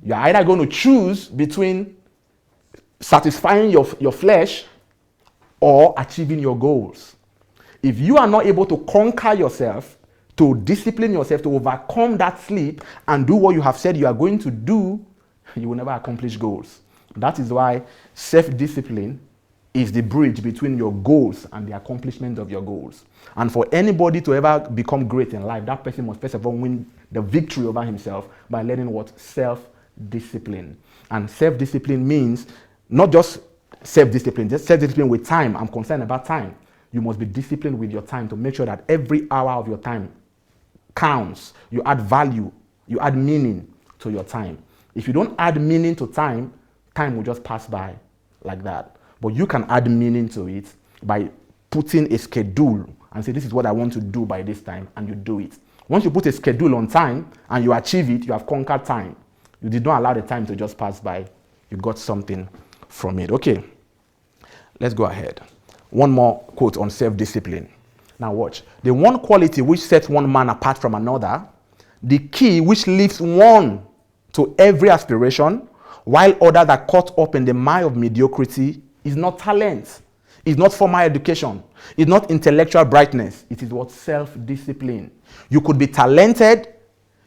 You're either going to choose between satisfying your flesh or achieving your goals. If you are not able to conquer yourself, to discipline yourself, to overcome that sleep and do what you have said you are going to do, you will never accomplish goals. That is why self-discipline is the bridge between your goals and the accomplishment of your goals. And for anybody to ever become great in life, that person must first of all win the victory over himself by learning what? Self-discipline. And self-discipline means not just self-discipline, just self-discipline with time. I'm concerned about time. You must be disciplined with your time to make sure that every hour of your time counts. You add value, you add meaning to your time. If you don't add meaning to time, time will just pass by like that. But you can add meaning to it by putting a schedule and say, this is what I want to do by this time, and you do it. Once you put a schedule on time and you achieve it, you have conquered time. You did not allow the time to just pass by. You got something from it. Okay, let's go ahead. One more quote on self-discipline. Now watch. The one quality which sets one man apart from another, the key which lifts one to every aspiration, while others are caught up in the mire of mediocrity, is not talent, is not formal education, is not intellectual brightness. It is what? Self-discipline. You could be talented,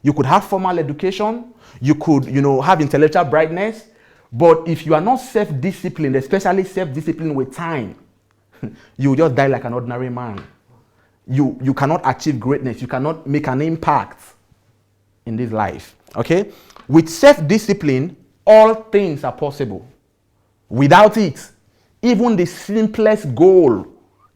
you could have formal education, you could, have intellectual brightness, but if you are not self-disciplined, especially self-disciplined with time, you will just die like an ordinary man. You cannot achieve greatness. You cannot make an impact in this life. Okay? With self-discipline, all things are possible. Without it, even the simplest goal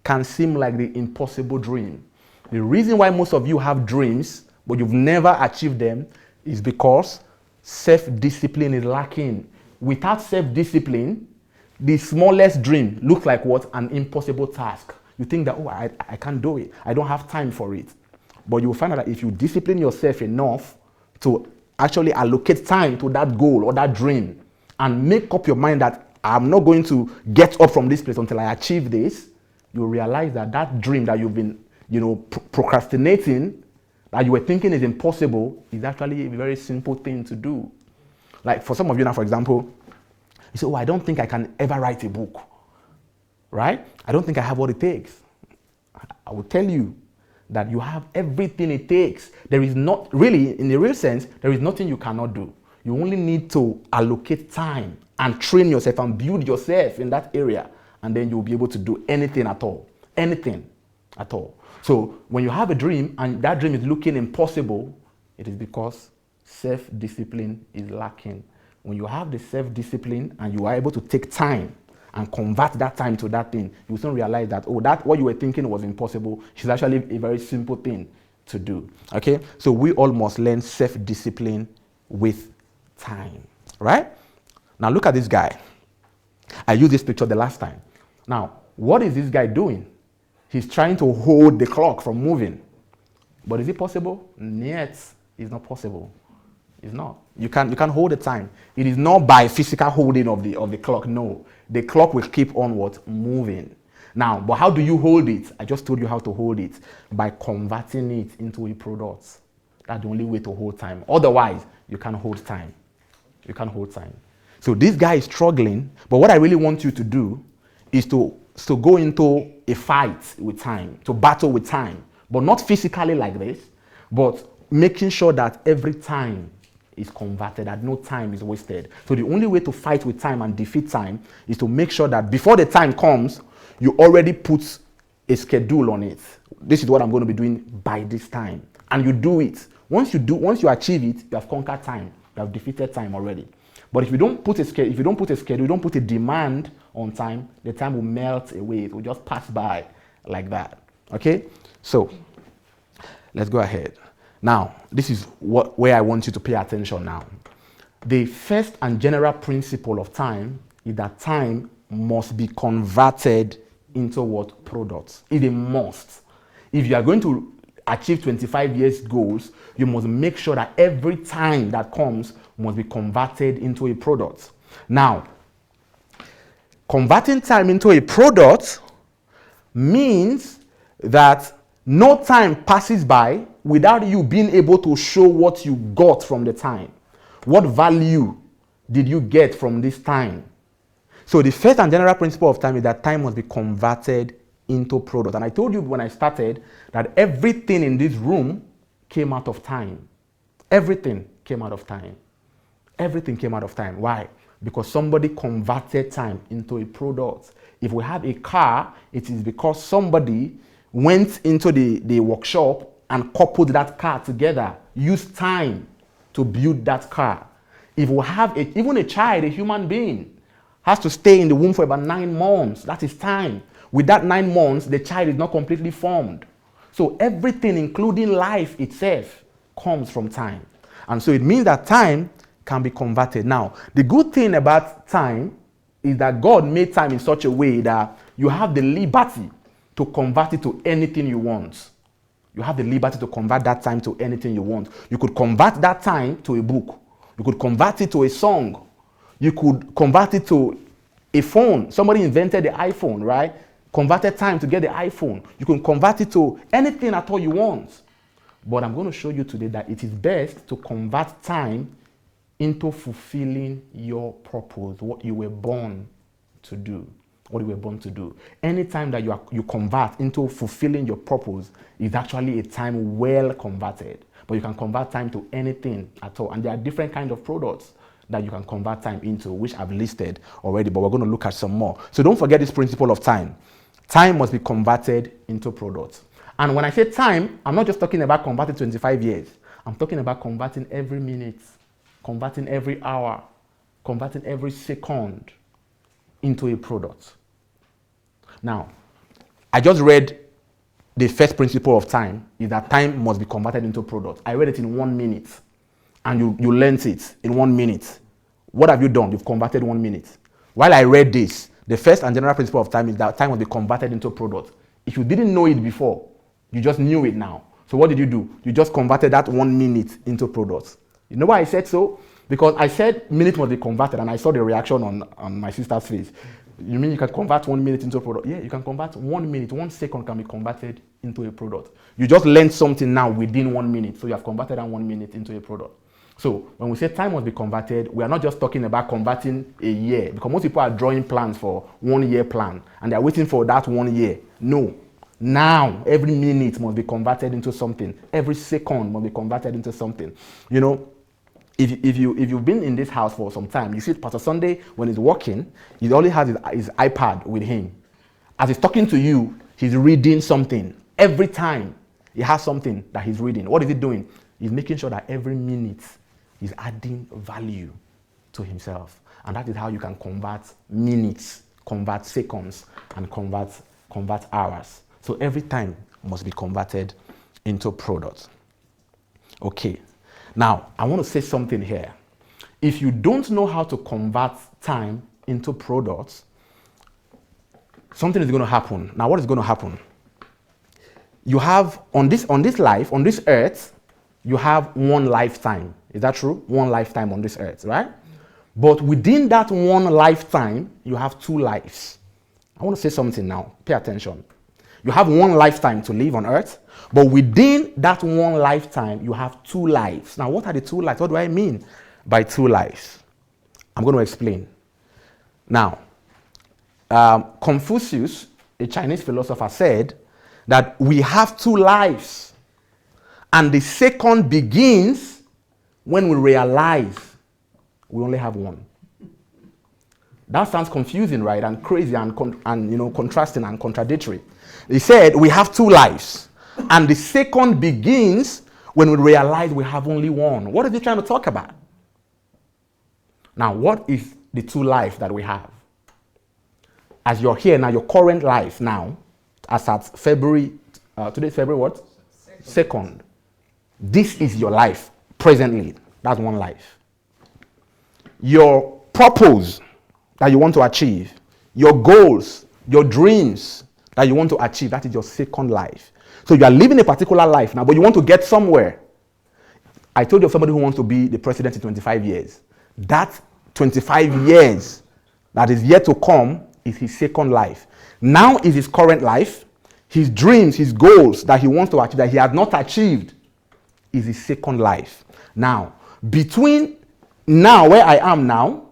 can seem like the impossible dream. The reason why most of you have dreams, but you've never achieved them, is because self-discipline is lacking. Without self-discipline, the smallest dream looks like what? An impossible task. You think that, oh, I can't do it. I don't have time for it. But you will find out that if you discipline yourself enough to actually allocate time to that goal or that dream and make up your mind that I'm not going to get up from this place until I achieve this, you realize that that dream that you've been, procrastinating, that you were thinking is impossible, is actually a very simple thing to do. Like for some of you now, for example, you say, oh, I don't think I can ever write a book, right? I don't think I have what it takes. I will tell you that you have everything it takes. There is not really, in the real sense, there is nothing you cannot do. You only need to allocate time and train yourself and build yourself in that area, and then you'll be able to do anything at all. Anything at all. So when you have a dream and that dream is looking impossible, it is because self-discipline is lacking. When you have the self-discipline and you are able to take time and convert that time to that thing, you will soon realize that, oh, that what you were thinking was impossible is actually a very simple thing to do. Okay? So we all must learn self-discipline with time. Right? Now look at this guy. I used this picture the last time. Now, what is this guy doing? He's trying to hold the clock from moving. But is it possible? Yet, it's not possible. It's not. You can't hold the time. It is not by physical holding of the clock. No. The clock will keep on what? Moving. Now, but how do you hold it? I just told you how to hold it. By converting it into a product. That's the only way to hold time. Otherwise, you can't hold time. You can't hold time. So this guy is struggling, but what I really want you to do is to go into a fight with time, to battle with time, but not physically like this, but making sure that every time is converted, that no time is wasted. So the only way to fight with time and defeat time is to make sure that before the time comes, you already put a schedule on it. This is what I'm going to be doing by this time. And you do it. Once you achieve it, you have conquered time. You have defeated time already. But if you don't put a schedule, you don't put a demand on time, the time will melt away. It will just pass by like that. Okay? So let's go ahead. Now, this is where I want you to pay attention now. The first and general principle of time is that time must be converted into what? Products. It's a must. If you are going to achieve 25 years goals, you must make sure that every time that comes must be converted into a product. Now, converting time into a product means that no time passes by without you being able to show what you got from the time. What value did you get from this time? So the first and general principle of time is that time must be converted into product. And I told you when I started that everything in this room came out of time. Everything came out of time. Everything came out of time. Why? Because somebody converted time into a product. If we have a car, it is because somebody went into the workshop and coupled that car together, used time to build that car. If we have even a child, a human being, has to stay in the womb for about 9 months, that is time. With that 9 months, the child is not completely formed. So everything, including life itself, comes from time. And so it means that time can be converted. Now, the good thing about time is that God made time in such a way that you have the liberty to convert it to anything you want. You have the liberty to convert that time to anything you want. You could convert that time to a book. You could convert it to a song. You could convert it to a phone. Somebody invented the iPhone, right? Converted time to get the iPhone. You can convert it to anything at all you want. But I'm going to show you today that it is best to convert time into fulfilling your purpose, what you were born to do. What you were born to do. Any time that you convert into fulfilling your purpose is actually a time well converted. But you can convert time to anything at all. And there are different kinds of products that you can convert time into, which I've listed already, but we're going to look at some more. So don't forget this principle of time. Time must be converted into products. And when I say time, I'm not just talking about converting 25 years. I'm talking about converting every minute, converting every hour, converting every second into a product. Now, I just read the first principle of time is that time must be converted into product. I read it in 1 minute, and you learned it in 1 minute. What have you done? You've converted 1 minute. While I read this, the first and general principle of time is that time must be converted into product. If you didn't know it before, you just knew it now. So what did you do? You just converted that 1 minute into product. You know why I said so? Because I said minute must be converted, and I saw the reaction on my sister's face. You mean you can convert 1 minute into a product? Yeah, you can convert 1 minute, 1 second can be converted into a product. You just learned something now within 1 minute, so you have converted that 1 minute into a product. So when we say time must be converted, we are not just talking about converting a year, because most people are drawing plans for 1 year plan, and they're waiting for that 1 year. No. Now, every minute must be converted into something. Every second must be converted into something. You know, if you've been in this house for some time, you see Pastor Sunday, when he's working, he always has his iPad with him. As he's talking to you, he's reading something. Every time he has something that he's reading. What is he doing? He's making sure that every minute he's adding value to himself. And that is how you can convert minutes, convert seconds, and convert hours. So every time must be converted into product. Okay. Now, I want to say something here. If you don't know how to convert time into products, something is going to happen. Now, what is going to happen? You have, on this life, on this earth, you have 1 lifetime. Is that true? 1 lifetime on this earth, right? But within that 1 lifetime, you have 2 lives. I want to say something now. Pay attention. You have 1 lifetime to live on earth, but within that 1 lifetime, you have 2 lives. Now, what are the 2 lives? What do I mean by 2 lives? I'm going to explain. Now, Confucius, a Chinese philosopher, said that we have 2 lives, and the second begins when we realize we only have 1. That sounds confusing, right? And crazy and contrasting and contradictory. He said we have 2 lives, and the second begins when we realize we have only 1. What is he trying to talk about? Now, what is the 2 lives that we have? As you're here now, your current life now, as at February, today's February what? 2nd. This is your life presently. That's 1 life. Your purpose that you want to achieve, your goals, your dreams that you want to achieve, that is your 2nd life. So you are living a particular life now, but you want to get somewhere. I told you of somebody who wants to be the president in 25 years. That 25 years that is yet to come is his 2nd life. Now is his current life. His dreams, his goals that he wants to achieve, that he has not achieved, is his 2nd life. Now, between now, where I am now,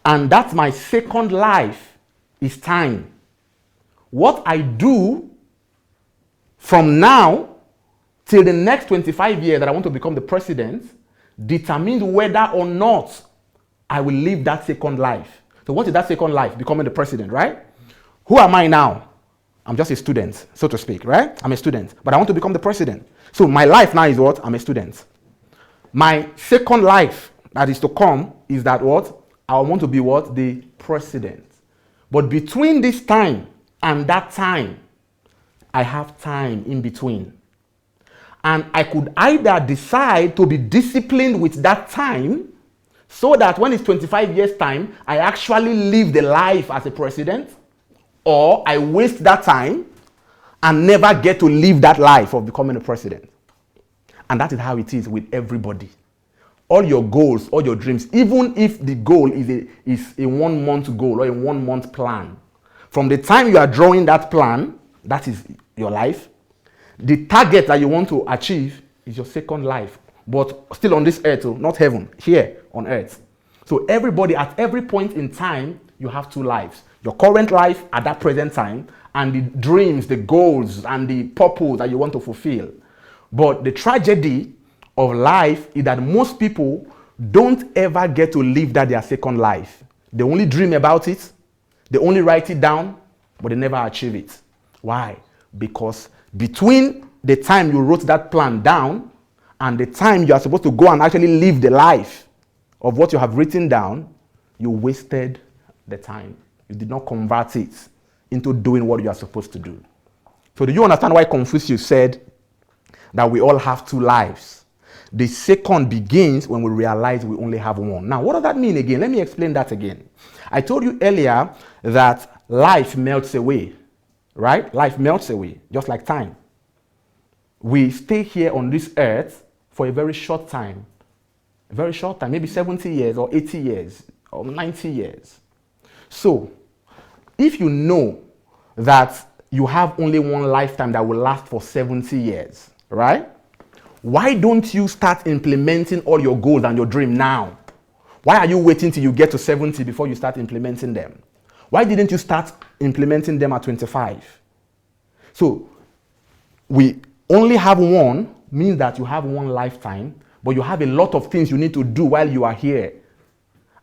and that's my 2nd life, is time. What I do from now till the next 25 years that I want to become the president determines whether or not I will live that 2nd life. So what is that 2nd life? Becoming the president, right? Who am I now? I'm just a student, so to speak, right? I'm a student, but I want to become the president. So my life now is what? I'm a student. My 2nd life that is to come is that what? I want to be what? The president. But between this time and that time, I have time in between. And I could either decide to be disciplined with that time so that when it's 25 years time, I actually live the life as a president, or I waste that time and never get to live that life of becoming a president. And that is how it is with everybody. All your goals, all your dreams, even if the goal is a 1 month goal or a 1 month plan, from the time you are drawing that plan, that is your life, the target that you want to achieve is your 2nd life, but still on this earth, not heaven, here on earth. So everybody, at every point in time, you have 2 lives. Your current life at that present time, and the dreams, the goals, and the purpose that you want to fulfill. But the tragedy of life is that most people don't ever get to live that their 2nd life. They only dream about it, they only write it down, but they never achieve it. Why? Because between the time you wrote that plan down and the time you are supposed to go and actually live the life of what you have written down, you wasted the time. You did not convert it into doing what you are supposed to do. So do you understand why Confucius said that we all have two lives? The second begins when we realize we only have one. Now, what does that mean again? Let me explain that again. I told you earlier that life melts away, right? Life melts away, just like time. We stay here on this earth for a very short time, maybe 70 years or 80 years or 90 years. So, if you know that you have only one lifetime that will last for 70 years, right? Why don't you start implementing all your goals and your dream now? Why are you waiting till you get to 70 before you start implementing them? Why didn't you start implementing them at 25? So, we only have one means that you have one lifetime, but you have a lot of things you need to do while you are here.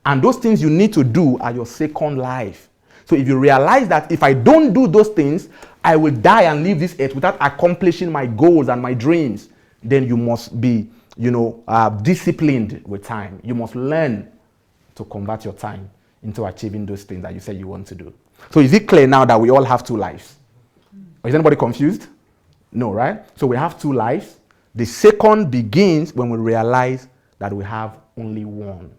And those things you need to do are your second life. So if you realize that if I don't do those things, I will die and leave this earth without accomplishing my goals and my dreams, then you must be, disciplined with time. You must learn to convert your time into achieving those things that you say you want to do. So is it clear now that we all have two lives? Is anybody confused? No, right? So we have two lives. The second begins when we realize that we have only one.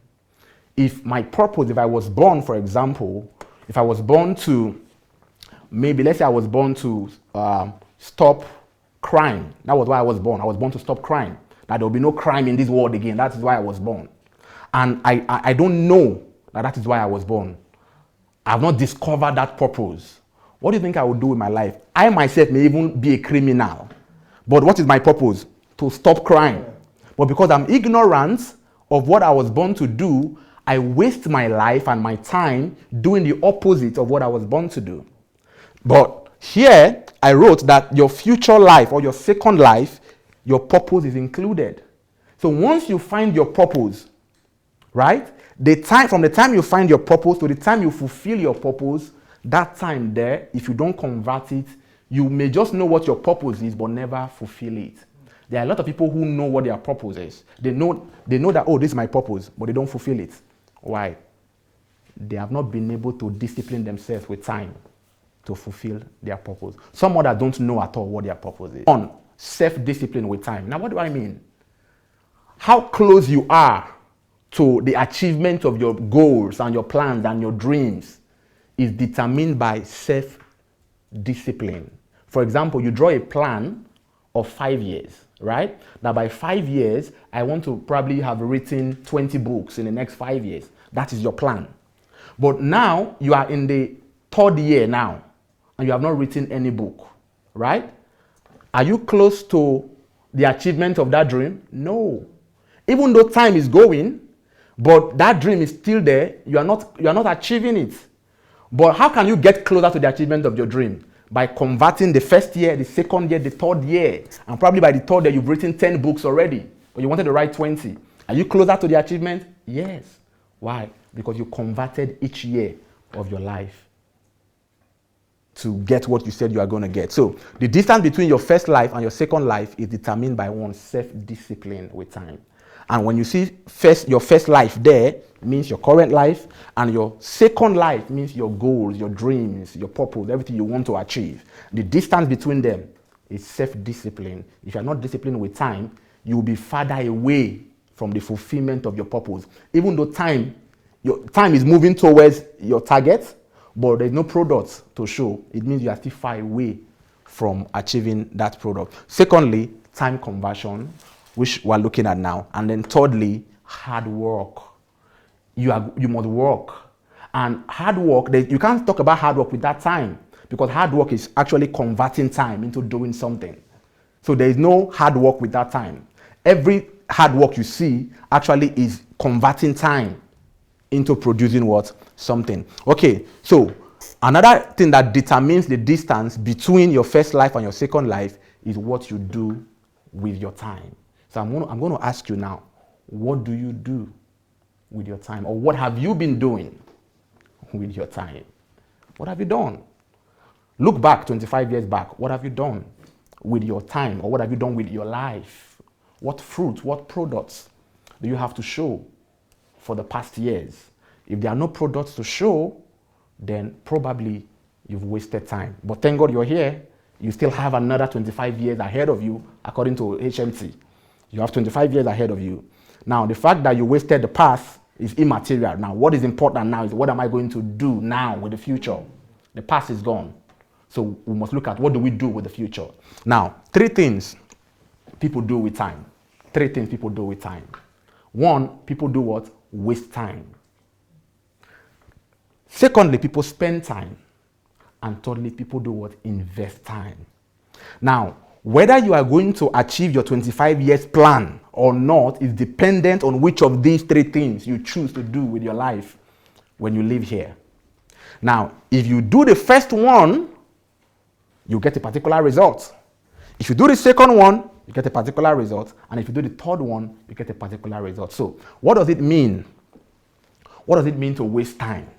If my purpose, if I was born, for example, if I was born to, maybe let's say I was born to stop crime. That was why I was born. I was born to stop crime. That there will be no crime in this world again. That is why I was born. And I don't know that is why I was born. I have not discovered that purpose. What do you think I would do with my life? I myself may even be a criminal. But what is my purpose? To stop crime. But because I'm ignorant of what I was born to do, I waste my life and my time doing the opposite of what I was born to do. But here, I wrote that your future life or your second life, your purpose is included. So once you find your purpose, right? From the time you find your purpose to the time you fulfill your purpose, that time there, if you don't convert it, you may just know what your purpose is, but never fulfill it. There are a lot of people who know what their purpose is. They know that, oh, this is my purpose, but they don't fulfill it. Why? They have not been able to discipline themselves with time to fulfill their purpose. Some others don't know at all what their purpose is. On self-discipline with time. Now, what do I mean? How close you are to the achievement of your goals and your plans and your dreams is determined by self-discipline. For example, you draw a plan of 5 years, right? Now, by 5 years, I want to probably have written 20 books in the next 5 years. That is your plan. But now, you are in the 3rd year now, and you have not written any book, right? Are you close to the achievement of that dream? No. Even though time is going, but that dream is still there, you are not achieving it. But how can you get closer to the achievement of your dream? By converting the 1st year, the 2nd year, the 3rd year. And probably by the 3rd year, you've written 10 books already, but you wanted to write 20. Are you closer to the achievement? Yes. Why? Because you converted each year of your life to get what you said you are going to get. So the distance between your first life and your second life is determined by one's self-discipline with time. And when you see your first life there, means your current life, and your second life means your goals, your dreams, your purpose, everything you want to achieve. The distance between them is self-discipline. If you are not disciplined with time, you will be farther away from the fulfillment of your purpose. Even though your time is moving towards your target, but there's no product to show, it means you are still far away from achieving that product. Secondly, time conversion, which we're looking at now. And then thirdly, hard work. You must work. And hard work, you can't talk about hard work without time, because hard work is actually converting time into doing something. So there is no hard work without time. Every hard work you see actually is converting time into producing what? Something. Okay, so another thing that determines the distance between your first life and your second life is what you do with your time. So I'm going to ask you now, what do you do with your time? Or what have you been doing with your time? What have you done? Look back 25 years back. What have you done with your time? Or what have you done with your life? What fruits, what products do you have to show for the past years? If there are no products to show, then probably you've wasted time. But thank God you're here. You still have another 25 years ahead of you, according to HMT. You have 25 years ahead of you. Now, the fact that you wasted the past is immaterial. Now, what is important now is what am I going to do now with the future? The past is gone. So we must look at what do we do with the future. Now, 3 things people do with time. 3 things people do with time. 1, people do what? Waste time. Secondly, people spend time. And thirdly, people do what? Invest time. Now, whether you are going to achieve your 25 years plan or not is dependent on which of these 3 things you choose to do with your life when you live here. Now, if you do the first one, you get a particular result. If you do the second one, you get a particular result. And if you do the third one, you get a particular result. So, what does it mean? What does it mean to waste time?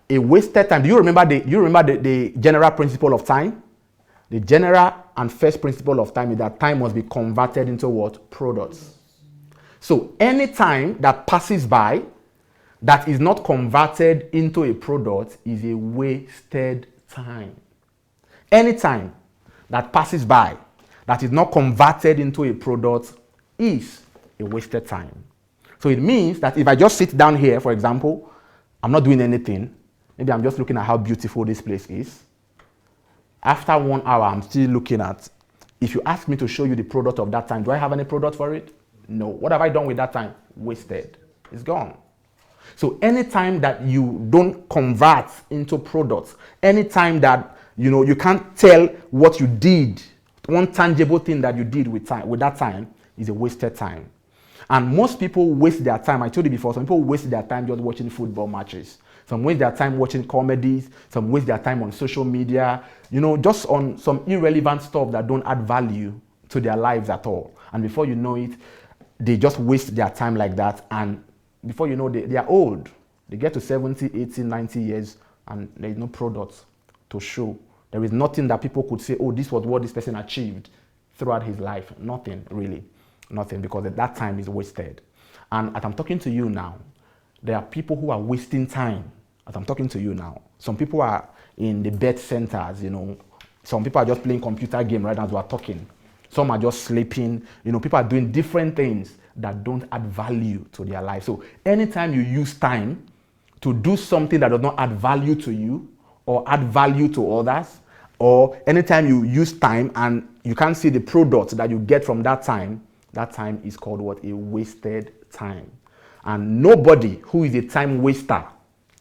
A wasted time. Do you remember the general principle of time? The general and first principle of time is that time must be converted into what? Products. So any time that passes by that is not converted into a product is a wasted time. Any time that passes by that is not converted into a product is a wasted time. So it means that if I just sit down here, for example, I'm not doing anything. Maybe I'm just looking at how beautiful this place is. After 1 hour, I'm still looking at, if you ask me to show you the product of that time, do I have any product for it? No. What have I done with that time? Wasted. It's gone. So anytime that you don't convert into products, anytime that you can't tell what you did, one tangible thing that you did with that time is a wasted time. And most people waste their time. I told you before, some people waste their time just watching football matches. Some waste their time watching comedies. Some waste their time on social media. Just on some irrelevant stuff that don't add value to their lives at all. And before you know it, they just waste their time like that. And before you know, they are old. They get to 70, 80, 90 years and there is no product to show. There is nothing that people could say, oh, this was what this person achieved throughout his life. Nothing, really. Nothing, because that time is wasted. And as I'm talking to you now, there are people who are wasting time. As I'm talking to you now, some people are in the bed centers, Some people are just playing computer game right now as we're talking. Some are just sleeping. People are doing different things that don't add value to their life. So anytime you use time to do something that does not add value to you or add value to others, or anytime you use time and you can't see the product that you get from that time is called what? A wasted time. And nobody who is a time waster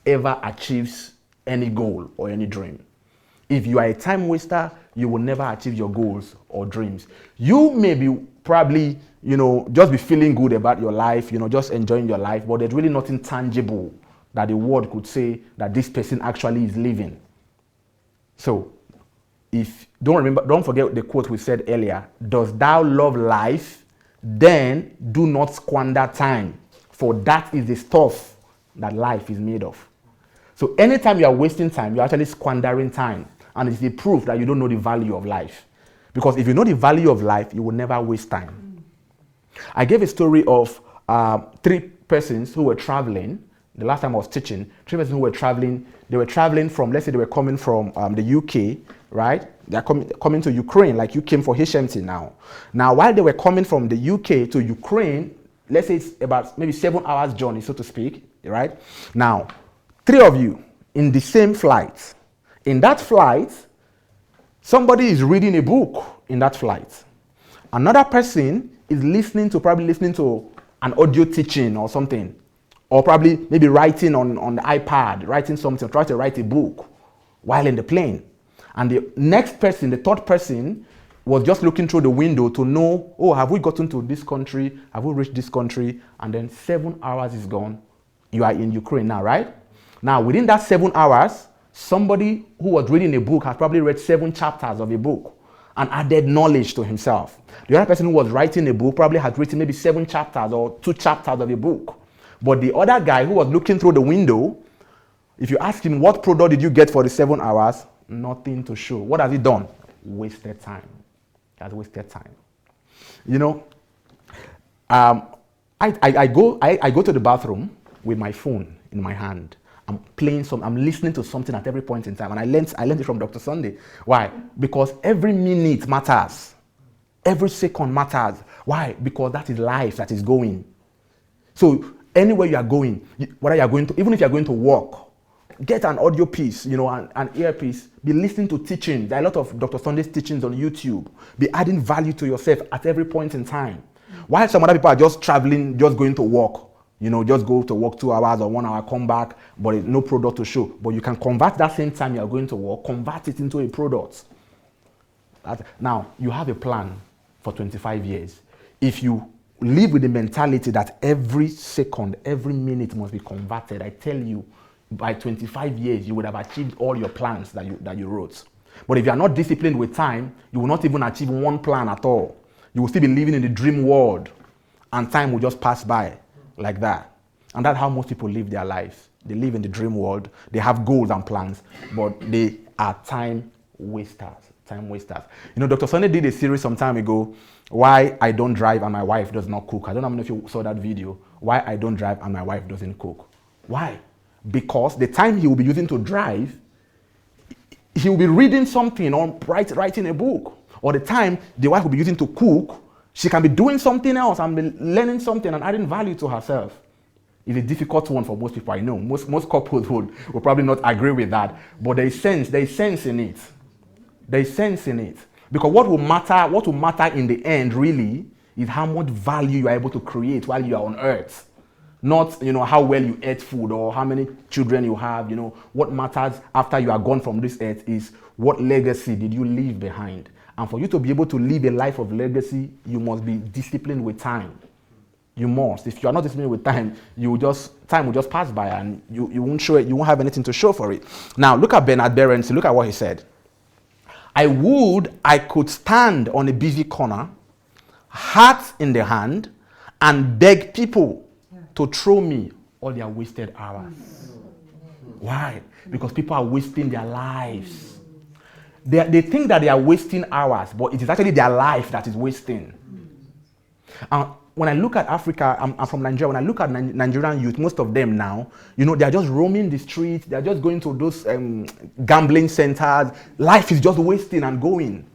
ever achieves any goal or any dream. If you are a time waster, you will never achieve your goals or dreams. You may be probably, just be feeling good about your life, just enjoying your life, but there's really nothing tangible that the world could say that this person actually is living. So, don't forget the quote we said earlier, dost thou love life? Then do not squander time, for that is the stuff that life is made of. So anytime you are wasting time, you're actually squandering time. And it's the proof that you don't know the value of life. Because if you know the value of life, you will never waste time. I gave a story of 3 persons who were traveling. The last time I was teaching, 3 persons who were traveling. They were traveling from, let's say they were coming from the UK, right? They're coming to Ukraine, like you came for HMT now. Now, while they were coming from the UK to Ukraine, let's say it's about maybe 7 hours journey, so to speak, right? Now, 3 of you in the same flight. In that flight, somebody is reading a book in that flight. Another person is probably listening to an audio teaching or something. Or probably maybe writing on the iPad, writing something, trying to write a book while in the plane. And the next person, the third person, was just looking through the window to know, oh, have we gotten to this country? Have we reached this country? And then 7 hours is gone. You are in Ukraine now, right? Now, within that 7 hours, somebody who was reading a book has probably read 7 chapters of a book and added knowledge to himself. The other person who was writing a book probably had written maybe 7 chapters or 2 chapters of a book. But the other guy who was looking through the window, if you ask him, what product did you get for the 7 hours? Nothing to show. What has he done? Wasted time. He has wasted time. I go to the bathroom with my phone in my hand. I'm playing I'm listening to something at every point in time. And I learned it from Dr. Sunday. Why? Because every minute matters. Every second matters. Why? Because that is life that is going. So anywhere you are going, whether you are going to, even if you are going to work, get an audio piece, an earpiece, be listening to teaching. There are a lot of Dr. Sunday's teachings on YouTube. Be adding value to yourself at every point in time. While some other people are just traveling, just going to work, just go to work 2 hours or 1 hour, come back, but no product to show. But you can convert that same time you are going to work, convert it into a product. Now, you have a plan for 25 years. If you live with the mentality that every second, every minute must be converted, I tell you, by 25 years, you would have achieved all your plans that you wrote. But if you are not disciplined with time, you will not even achieve one plan at all. You will still be living in the dream world, and time will just pass by like that. And that's how most people live their lives. They live in the dream world. They have goals and plans, but they are time wasters. Time wasters. Dr. Sunday did a series some time ago, Why I Don't Drive and My Wife Does Not Cook. I don't know if you saw that video. Why I Don't Drive and My Wife Doesn't Cook. Why? Because the time he will be using to drive, he will be reading something or writing a book. Or the time the wife will be using to cook, she can be doing something else and be learning something and adding value to herself. It's a difficult one for most people, I know. Most couples will probably not agree with that. But there is sense in it. There is sense in it. Because what will matter in the end really is how much value you are able to create while you are on earth. Not, how well you ate food or how many children you have. What matters after you are gone from this earth is what legacy did you leave behind. And for you to be able to live a life of legacy, you must be disciplined with time. You must. If you are not disciplined with time, time will just pass by and you won't show it. You won't have anything to show for it. Now, look at Bernard Behrens. Look at what he said. I could stand on a busy corner, hat in the hand, and beg people to throw me all their wasted hours. Why? Because people are wasting their lives. They think that they are wasting hours, but it is actually their life that is wasting. When I look at Africa, I'm from Nigeria. When I look at Nigerian youth, most of them now, they are just roaming the streets. They are just going to those gambling centers. Life is just wasting and going.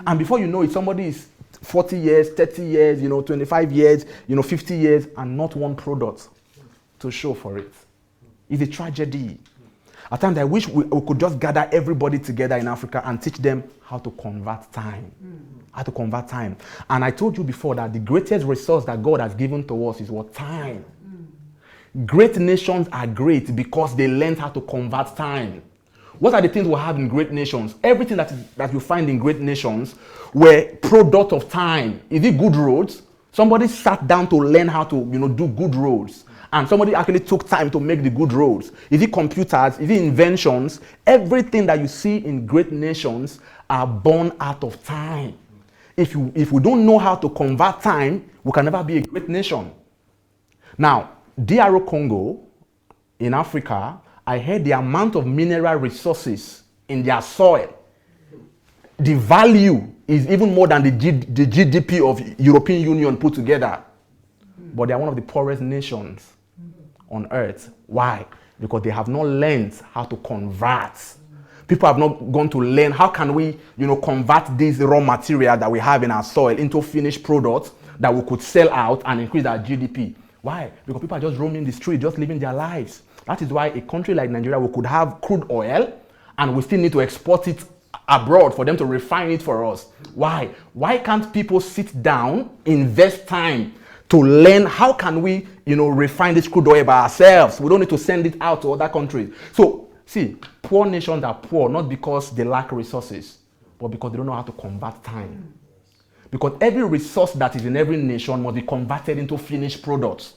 And before you know it, somebody is 40 years, 30 years, 25 years, 50 years, and not one product to show for it. It's a tragedy. At times, I wish we could just gather everybody together in Africa and teach them how to convert time. How to convert time. And I told you before that the greatest resource that God has given to us is what? Time. Great nations are great because they learned how to convert time. What are the things we have in great nations? Everything that you find in great nations were product of time. Is it good roads? Somebody sat down to learn how to do good roads. And somebody actually took time to make the good roads. Is it computers? Is it inventions? Everything that you see in great nations are born out of time. If we don't know how to convert time, we can never be a great nation. Now, DR Congo in Africa, I heard the amount of mineral resources in their soil. The value is even more than the GDP of European Union put together. But they are one of the poorest nations on earth. Why? Because they have not learned how to convert. People have not gone to learn how can we, convert this raw material that we have in our soil into finished products that we could sell out and increase our GDP. Why? Because people are just roaming the street, just living their lives. That is why a country like Nigeria, we could have crude oil and we still need to export it abroad for them to refine it for us. Why? Why can't people sit down, invest time to learn how can we, refine this crude oil by ourselves? We don't need to send it out to other countries. So, see, poor nations are poor not because they lack resources, but because they don't know how to convert time. Because every resource that is in every nation must be converted into finished products.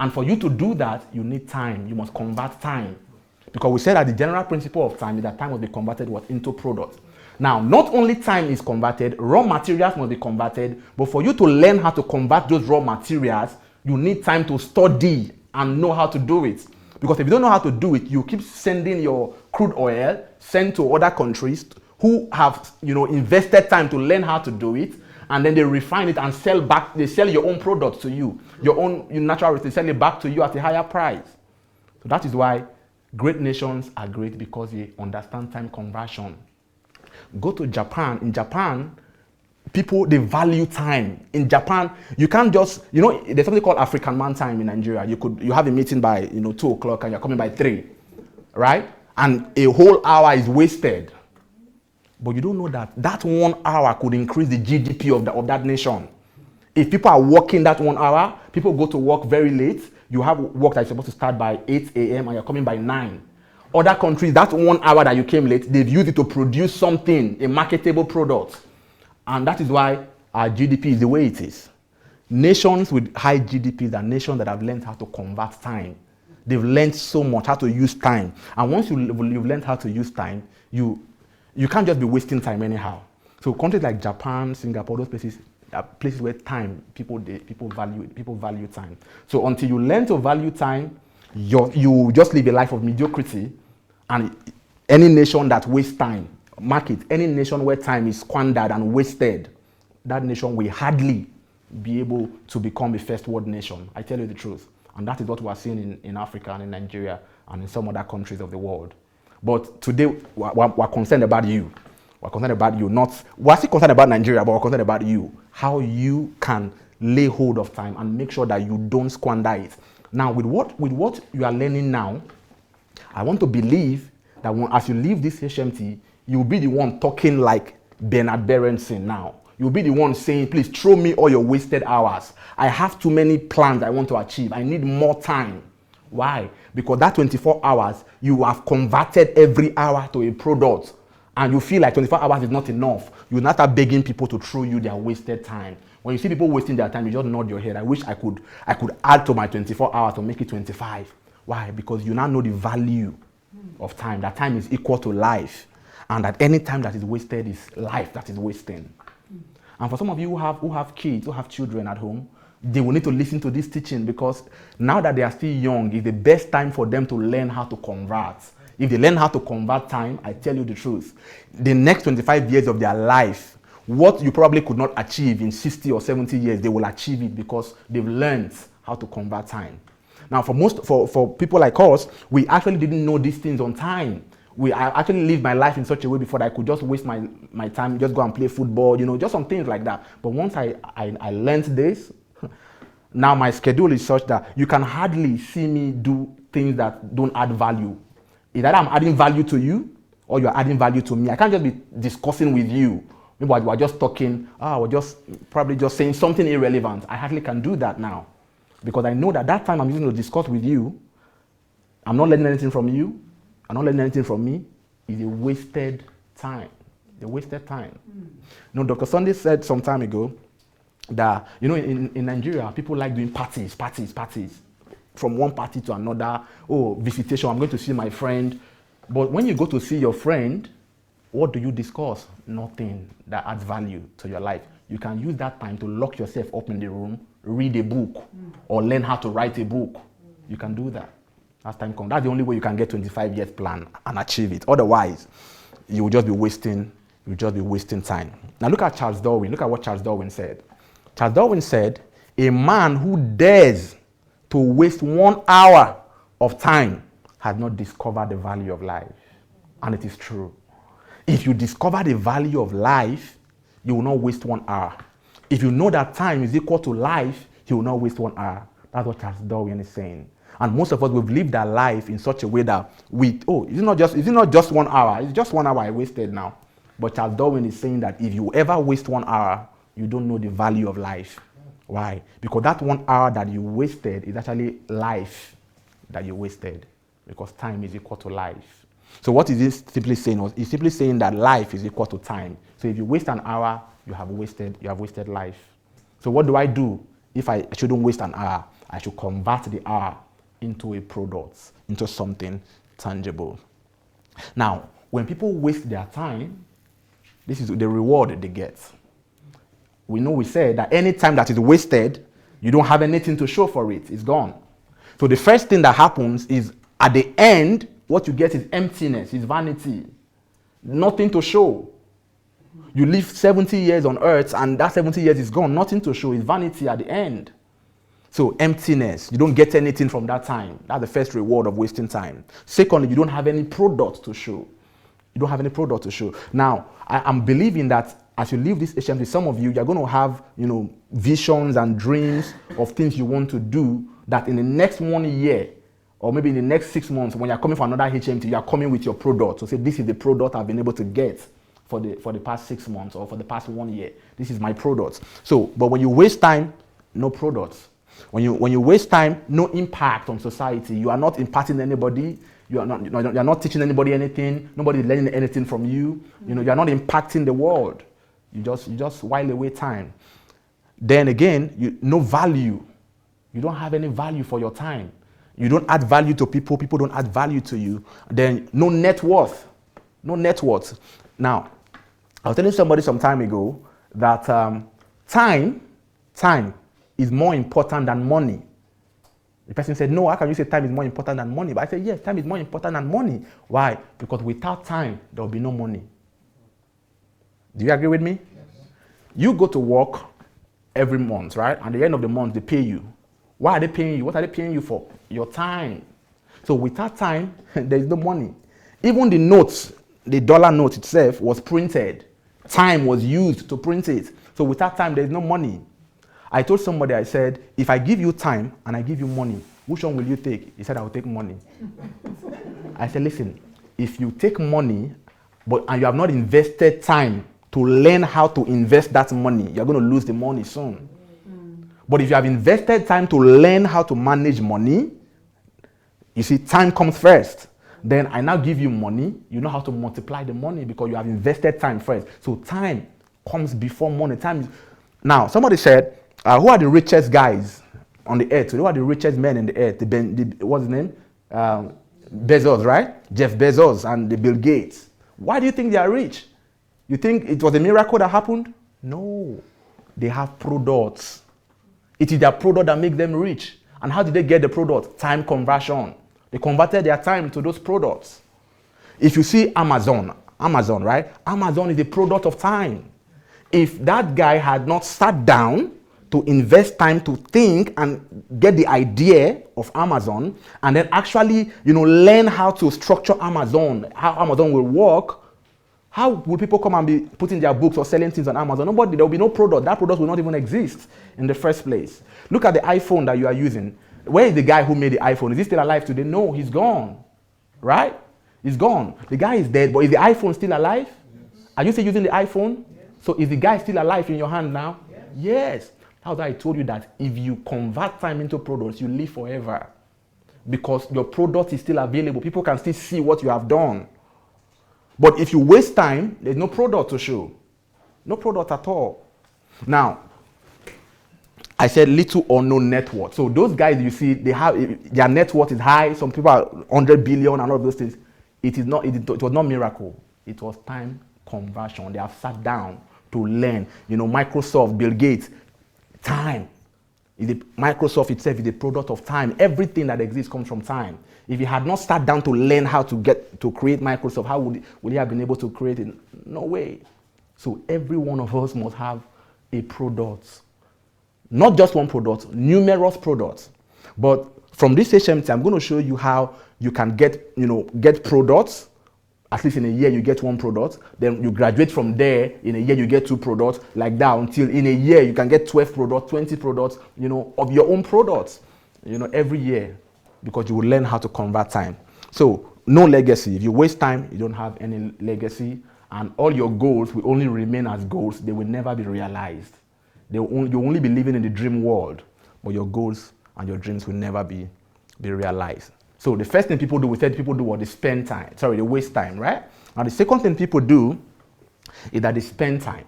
And for you to do that, you need time. You must convert time. Because we said that the general principle of time is that time must be converted into products. Now, not only time is converted, raw materials must be converted, but for you to learn how to convert those raw materials, you need time to study and know how to do it. Because if you don't know how to do it, you keep sending your crude oil, sent to other countries who have, invested time to learn how to do it, and then they refine it and sell back. They sell your own product to you, your own natural resources, they sell it back to you at a higher price. So that is why Great nations are great because they understand time conversion. Go to Japan. In Japan, people, they value time. In Japan, you can't just, there's something called African man time in Nigeria. You have a meeting by 2 o'clock and you're coming by 3, right? And a whole hour is wasted. But you don't know that 1 hour could increase the GDP of that nation. If people are working that 1 hour, people go to work very late. You have work that's supposed to start by 8 a.m. and you're coming by 9. Other countries, that 1 hour that you came late, they've used it to produce something, a marketable product. And that is why our GDP is the way it is. Nations with high GDPs are nations that have learned how to convert time. They've learned so much how to use time. And once you've learned how to use time, you can't just be wasting time anyhow. So countries like Japan, Singapore, those places are places where time, people value time. So until you learn to value time, you just live a life of mediocrity. And any nation that wastes time, mark it, any nation where time is squandered and wasted, that nation will hardly be able to become a first world nation. I tell you the truth. And that is what we are seeing in Africa and in Nigeria and in some other countries of the world. But today, we're concerned about you. We're concerned about you. We're still concerned about Nigeria, but we're concerned about you. How you can lay hold of time and make sure that you don't squander it. Now, with what you are learning now, I want to believe that as you leave this HMT, you'll be the one talking like Bernard Berenson now. You'll be the one saying, please throw me all your wasted hours. I have too many plans I want to achieve. I need more time. Why? Because that 24 hours, you have converted every hour to a product. And you feel like 24 hours is not enough. You now start begging people to throw you their wasted time. When you see people wasting their time, you just nod your head. I wish I could add to my 24 hours to make it 25. Why? Because you now know the value of time. That time is equal to life. And that any time that is wasted is life that is wasting. And for some of you who have kids, who have children at home, they will need to listen to this teaching, because now that they are still young, it's the best time for them to learn how to convert. If they learn how to convert time, I tell you the truth, the next 25 years of their life, what you probably could not achieve in 60 or 70 years, they will achieve it because they've learned how to convert time. Now, for people like us, we actually didn't know these things on time. I actually lived my life in such a way before that I could just waste my time, just go and play football, just some things like that. But once I learned this, now my schedule is such that you can hardly see me do things that don't add value. Either I'm adding value to you or you're adding value to me. I can't just be discussing with you. Maybe we're just talking, we're probably just saying something irrelevant. I hardly can do that now, because I know that time I'm using to discuss with you, I'm not learning anything from you, I'm not learning anything from me, is a wasted time. A wasted time. Dr. Sunday said some time ago that, in Nigeria, people like doing parties. From one party to another. Visitation, I'm going to see my friend. But when you go to see your friend, what do you discuss? Nothing that adds value to your life. You can use that time to lock yourself up in the room, read a book, or learn how to write a book. You can do that. As time comes, that's the only way you can get 25 years plan and achieve it. Otherwise, you will just be wasting time. Now look at Charles Darwin. Look at what Charles Darwin said. Charles Darwin said, a man who dares to waste 1 hour of time has not discovered the value of life. And it is true. If you discover the value of life, you will not waste 1 hour. If you know that time is equal to life, you will not waste 1 hour. That's what Charles Darwin is saying. And most of us, we've lived our life in such a way that is it not just 1 hour? It's just 1 hour I wasted now. But Charles Darwin is saying that if you ever waste 1 hour, you don't know the value of life. Why? Because that 1 hour that you wasted is actually life that you wasted. Because time is equal to life. So what is this simply saying? It's simply saying that life is equal to time. So if you waste an hour, you have wasted life. So what do I do if I shouldn't waste an hour? I should convert the hour into a product, into something tangible. Now, when people waste their time, this is the reward they get. We said that any time that is wasted, you don't have anything to show for it. It's gone. So the first thing that happens is, at the end, what you get is emptiness, is vanity. Nothing to show. You live 70 years on earth and that 70 years is gone. Nothing to show. It's vanity at the end. So emptiness, you don't get anything from that time. That's the first reward of wasting time. Secondly, you don't have any product to show. You don't have any product to show. Now, I'm believing that as you leave this HMT, some of you, you're going to have, visions and dreams of things you want to do that in the next 1 year, or maybe in the next 6 months, when you're coming for another HMT, you're coming with your product. So say, this is the product I've been able to get for the past 6 months or for the past 1 year. This is my product. So, but when you waste time, no products. When you waste time, no impact on society. You are not impacting anybody. You are not teaching anybody anything. Nobody is learning anything from you. You are not impacting the world. You just while away time. Then again, no value. You don't have any value for your time. You don't add value to people. People don't add value to you. Then no net worth. No net worth. Now, I was telling somebody some time ago that time is more important than money. The person said, no, how can you say time is more important than money? But I said, yes, time is more important than money. Why? Because without time, there will be no money. Do you agree with me? Yes. You go to work every month, right? And at the end of the month, they pay you. Why are they paying you? What are they paying you for? Your time. So without time, there is no money. Even the notes, the dollar note itself was printed. Time was used to print it. So without time, there is no money. I told somebody, I said, if I give you time and I give you money, which one will you take? He said, I will take money. I said, listen, if you take money, and you have not invested time to learn how to invest that money, you're going to lose the money soon. But if you have invested time to learn how to manage money, you see, time comes first. Then I now give you money, you know how to multiply the money because you have invested time first. So time comes before money. Now, somebody said, who are the richest guys on the earth? Who are the richest men in the earth? What's his name? Bezos, right? Jeff Bezos and the Bill Gates. Why do you think they are rich? You think it was a miracle that happened? No. They have products. It is their product that makes them rich. And how did they get the product? Time conversion. They converted their time to those products. If you see Amazon, right? Amazon is the product of time. If that guy had not sat down to invest time to think and get the idea of Amazon and then actually, learn how to structure Amazon, how Amazon will work, how will people come and be putting their books or selling things on Amazon? Nobody, there will be no product. That product will not even exist in the first place. Look at the iPhone that you are using. Where is the guy who made the iPhone? Is he still alive today? No, he's gone. Right? He's gone. The guy is dead, but is the iPhone still alive? Yes. Are you still using the iPhone? Yes. So is the guy still alive in your hand now? Yes. Yes. That's why I told you that if you convert time into products, you live forever. Because your product is still available. People can still see what you have done. But if you waste time, there's no product to show. No product at all. Now, I said little or no net worth. So those guys you see, their net worth is high. Some people are 100 billion and all of those things. It was not miracle. It was time conversion. They have sat down to learn. Microsoft, Bill Gates, time. Microsoft itself is a product of time. Everything that exists comes from time. If he had not sat down to learn how to create Microsoft, how would he have been able to create it? No way. So every one of us must have a product. Not just one product, numerous products. But from this HMT, I'm going to show you how you can get products. At least in a year, you get one product. Then you graduate from there. In a year, you get 2 products. Like that, until in a year, you can get 12 products, 20 products, of your own products, every year. Because you will learn how to convert time. So, no legacy. If you waste time, you don't have any legacy. And all your goals will only remain as goals. They will never be realized. You'll only be living in the dream world. But your goals and your dreams will never be realized. So the first thing people do, we said people do what? They spend time. Sorry, they waste time, right? Now the second thing people do is that they spend time.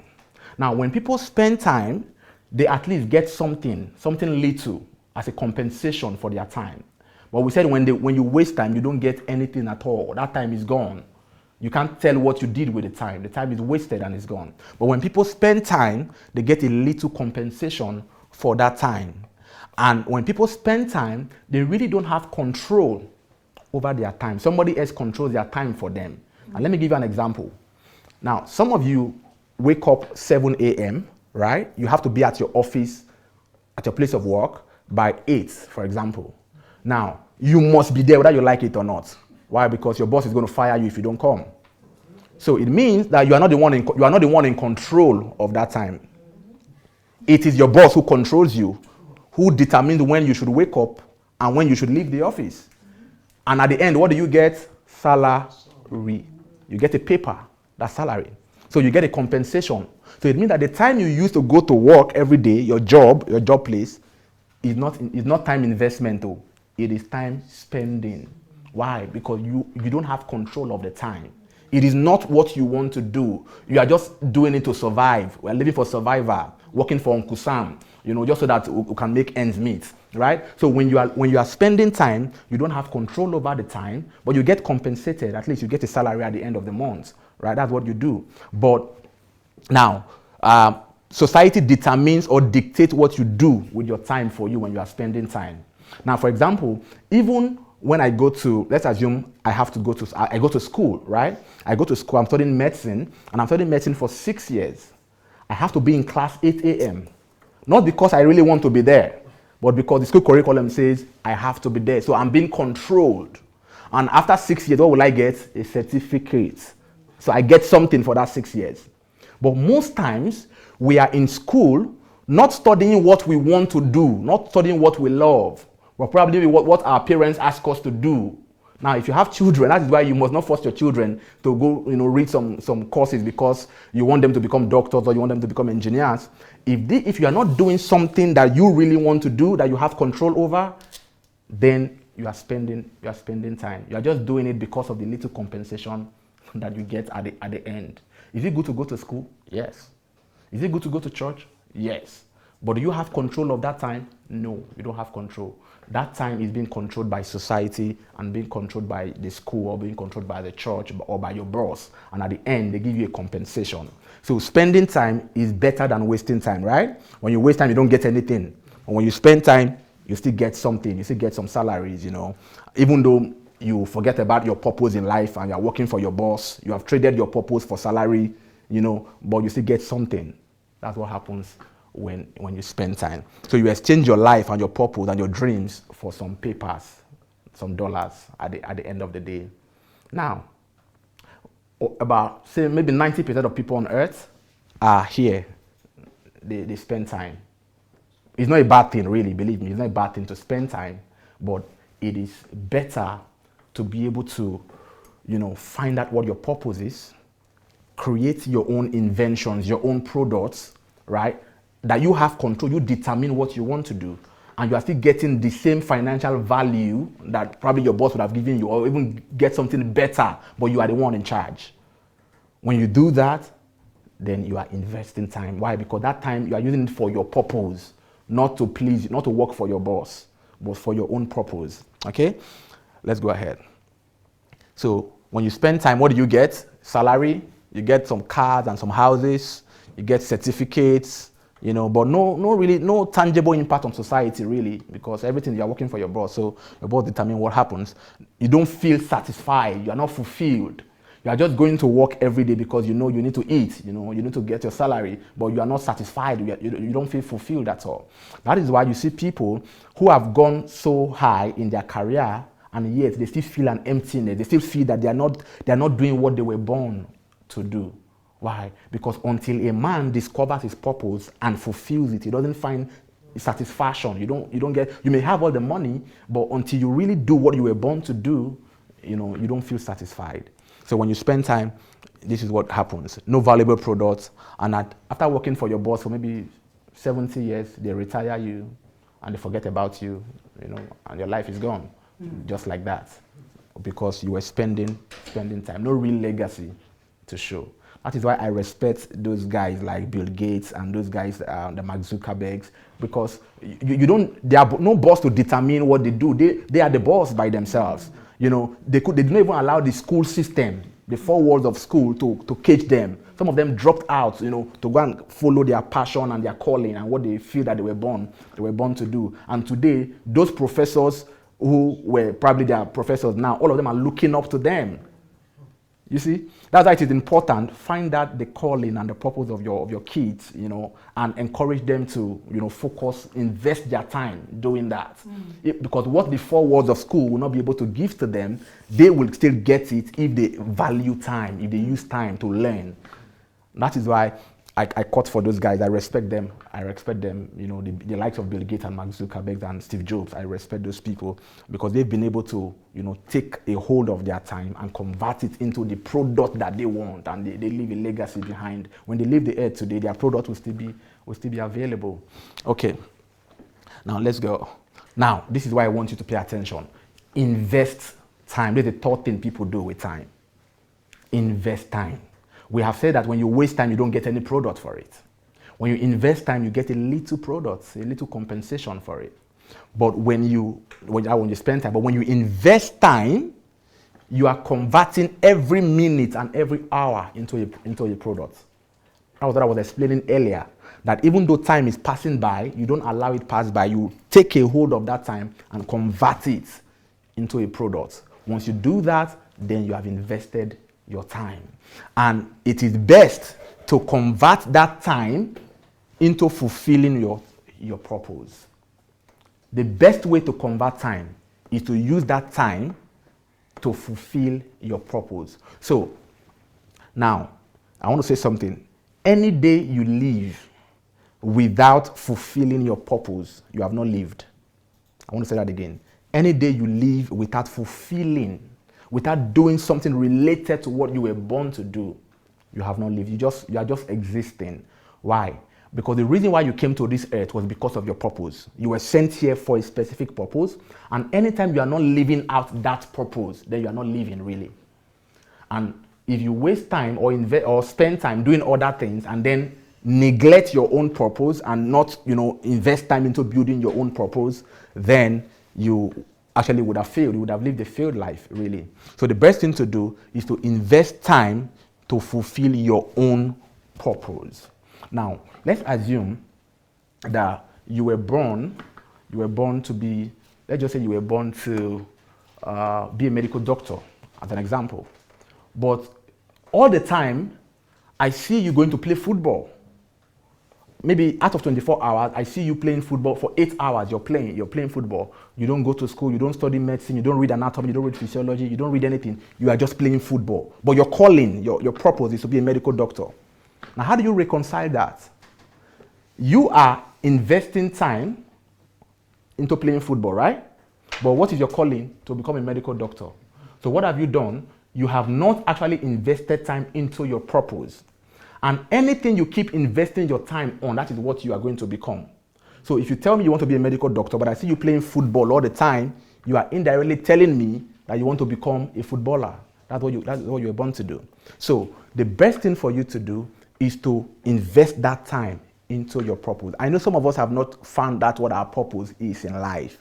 Now when people spend time, they at least get something little as a compensation for their time. But we said when you waste time, you don't get anything at all. That time is gone. You can't tell what you did with the time. The time is wasted and it's gone. But when people spend time, they get a little compensation for that time. And when people spend time, they really don't have control over their time. Somebody else controls their time for them. And let me give you an example. Now, some of you wake up 7 a.m., right? You have to be at your office, at your place of work by 8, for example. Now, you must be there whether you like it or not. Why? Because your boss is going to fire you if you don't come. So it means that you are not the one in control of that time. It is your boss who controls you, who determines when you should wake up and when you should leave the office. And at the end, what do you get? Salary. You get a paper, that's salary. So you get a compensation. So it means that the time you use to go to work every day, your job place, is not time investment though. It is time spending. Why? Because you don't have control of the time. It is not what you want to do. You are just doing it to survive. We are living for survival, working for Uncle Sam, just so that we can make ends meet, right? So when you are spending time, you don't have control over the time, but you get compensated. At least you get a salary at the end of the month, right? That's what you do. But now, society determines or dictates what you do with your time for you when you are spending time. Now, for example, even when I go to, let's assume I go to school, right? I go to school, I'm studying medicine, and I'm studying medicine for 6 years. I have to be in class 8 a.m. Not because I really want to be there, but because the school curriculum says I have to be there. So I'm being controlled. And after 6 years, what will I get? A certificate. So I get something for that 6 years. But most times, we are in school, not studying what we want to do, not studying what we love, but probably what our parents ask us to do. Now, if you have children, that is why you must not force your children to go, read some courses because you want them to become doctors or you want them to become engineers. If you are not doing something that you really want to do, that you have control over, then you are spending time. You are just doing it because of the little compensation that you get at the end. Is it good to go to school? Yes. Is it good to go to church? Yes. But do you have control of that time? No, you don't have control. That time is being controlled by society and being controlled by the school or being controlled by the church or by your boss. And at the end, they give you a compensation. So spending time is better than wasting time, right? When you waste time, you don't get anything. And when you spend time, you still get something. You still get some salaries, Even though you forget about your purpose in life and you're working for your boss, you have traded your purpose for salary, but you still get something. That's what happens when you spend time. So you exchange your life and your purpose and your dreams for some papers, some dollars at the end of the day. Now, about, say, maybe 90% of people on earth are here. They spend time. It's not a bad thing, really, believe me. It's not a bad thing to spend time, but it is better to be able to, find out what your purpose is, create your own inventions, your own products, right? That you have control, you determine what you want to do, and you are still getting the same financial value that probably your boss would have given you, or even get something better, but you are the one in charge. When you do that, then you are investing time. Why? Because that time you are using it for your purpose, not to please you, not to work for your boss, but for your own purpose. Okay? Let's go ahead. So when you spend time, what do you get? Salary. You get some cars and some houses. You get certificates. But no tangible impact on society, really, because everything, you're working for your boss, so your boss determines what happens. You don't feel satisfied, you are not fulfilled. You are just going to work every day because you need to eat, you need to get your salary, but you are not satisfied, you don't feel fulfilled at all. That is why you see people who have gone so high in their career, and yet they still feel an emptiness, they still feel that they are not doing what they were born to do. Why? Because until a man discovers his purpose and fulfills it, he doesn't find satisfaction. You may have all the money, but until you really do what you were born to do, you don't feel satisfied. So when you spend time, this is what happens. No valuable products, and after working for your boss for maybe 70 years, they retire you and they forget about you, and your life is gone, just like that, because you were spending time. No real legacy to show. That is why I respect those guys like Bill Gates and those guys, the Mark Zuckerbergs, because they are no boss to determine what they do. They are the boss by themselves. They didn't even allow the school system, the 4 walls of school, to cage them. Some of them dropped out, to go and follow their passion and their calling and what they feel that they were born to do. And today, those professors who were probably their professors now, all of them are looking up to them. You see, that's why it is important. Find out the calling and the purpose of your kids, and encourage them to, focus, invest their time doing that. Because what the 4 walls of school will not be able to give to them, they will still get it if they value time, if they use time to learn. That is why I caught for those guys. I respect them. The likes of Bill Gates and Mark Zuckerberg and Steve Jobs. I respect those people because they've been able to, take a hold of their time and convert it into the product that they want, and they leave a legacy behind. When they leave the earth today, their product will still be available. Okay. Now let's go. Now this is why I want you to pay attention. Invest time. This is the third thing people do with time. Invest time. We have said that when you waste time, you don't get any product for it. When you invest time, you get a little product, a little compensation for it. But when you spend time, but when you invest time, you are converting every minute and every hour into a product. That was what I was explaining earlier. That even though time is passing by, you don't allow it pass by. You take a hold of that time and convert it into a product. Once you do that, then you have invested your time. And it is best to convert that time into fulfilling your purpose. The best way to convert time is to use that time to fulfill your purpose. So, now, I want to say something. Any day you live without fulfilling your purpose, you have not lived. I want to say that again. Any day you live without fulfilling, without doing something related to what you were born to do, you have not lived. You are just existing. Why? Because the reason why you came to this earth was because of your purpose. You were sent here for a specific purpose, and anytime you are not living out that purpose, then you are not living really. And if you waste time or spend time doing other things and then neglect your own purpose and not, invest time into building your own purpose, then you actually would have failed. You would have lived a failed life, really. So the best thing to do is to invest time to fulfill your own purpose. Now, let's assume that you were born to be, let's just say you were born to be a medical doctor, as an example. But all the time, I see you going to play football. Maybe out of 24 hours, I see you playing football for 8 hours. You're playing football. You don't go to school. You don't study medicine. You don't read anatomy. You don't read physiology. You don't read anything. You are just playing football. But your calling, your purpose is to be a medical doctor. Now, how do you reconcile that? You are investing time into playing football, right? But what is your calling? To become a medical doctor. So what have you done? You have not actually invested time into your purpose. And anything you keep investing your time on, that is what you are going to become. So if you tell me you want to be a medical doctor, but I see you playing football all the time, you are indirectly telling me that you want to become a footballer. That's what you were born to do. So the best thing for you to do is to invest that time into your purpose. I know some of us have not found out what our purpose is in life.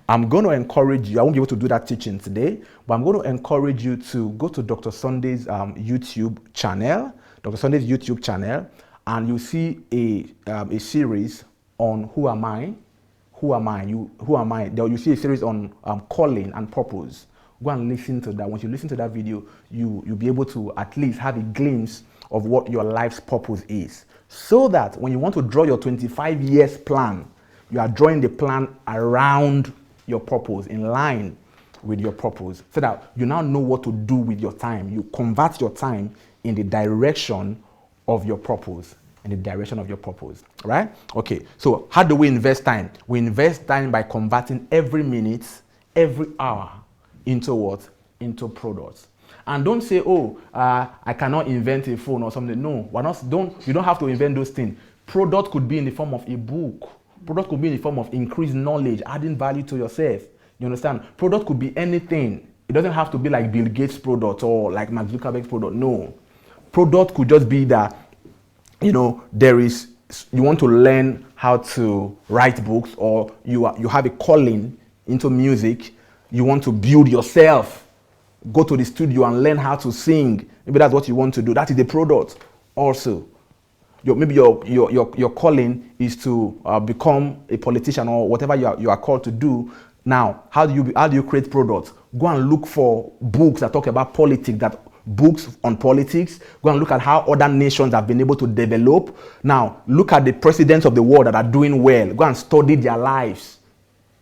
I'm going to encourage you, I won't be able to do that teaching today, but I'm going to encourage you to go to Dr. Sunday's YouTube channel, and you'll see a series on who am I. You see a series on calling and purpose. Go and listen to that. Once you listen to that video, you'll be able to at least have a glimpse of what your life's purpose is. So that when you want to draw your 25 years plan, you are drawing the plan around your purpose, in line with your purpose, so that you now know what to do with your time. You convert your time in the direction of your purpose. Right? Okay, so how do we invest time? We invest time by converting every minute, every hour into what? Into products. And don't say, I cannot invent a phone or something. No, you don't have to invent those things. Product could be in the form of a book. Product could be in the form of increased knowledge, adding value to yourself. You understand? Product could be anything. It doesn't have to be like Bill Gates' product or like Mark Zuckerberg's product. No. Product could just be that, you want to learn how to write books, or you have a calling into music. You want to build yourself. Go to the studio and learn how to sing. Maybe that's what you want to do. That is the product also. Maybe your calling is to become a politician or whatever you are called to do. Now, how do you create products? Go and look for books that talk about politics, that books on politics. Go and look at how other nations have been able to develop. Now, look at the presidents of the world that are doing well. Go and study their lives.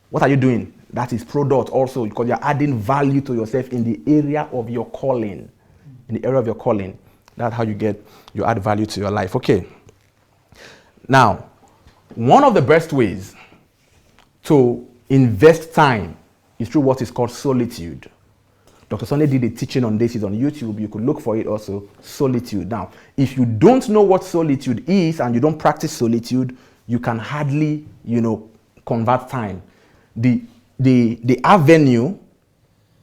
What are you doing? That is product also, because you're adding value to yourself in the area of your calling. In the area of your calling. That's how you add value to your life. Okay. Now, one of the best ways to invest time is through what is called solitude. Dr. Sunday did a teaching on this. It's on YouTube. You could look for it also. Solitude. Now, if you don't know what solitude is and you don't practice solitude, you can hardly, convert time. The avenue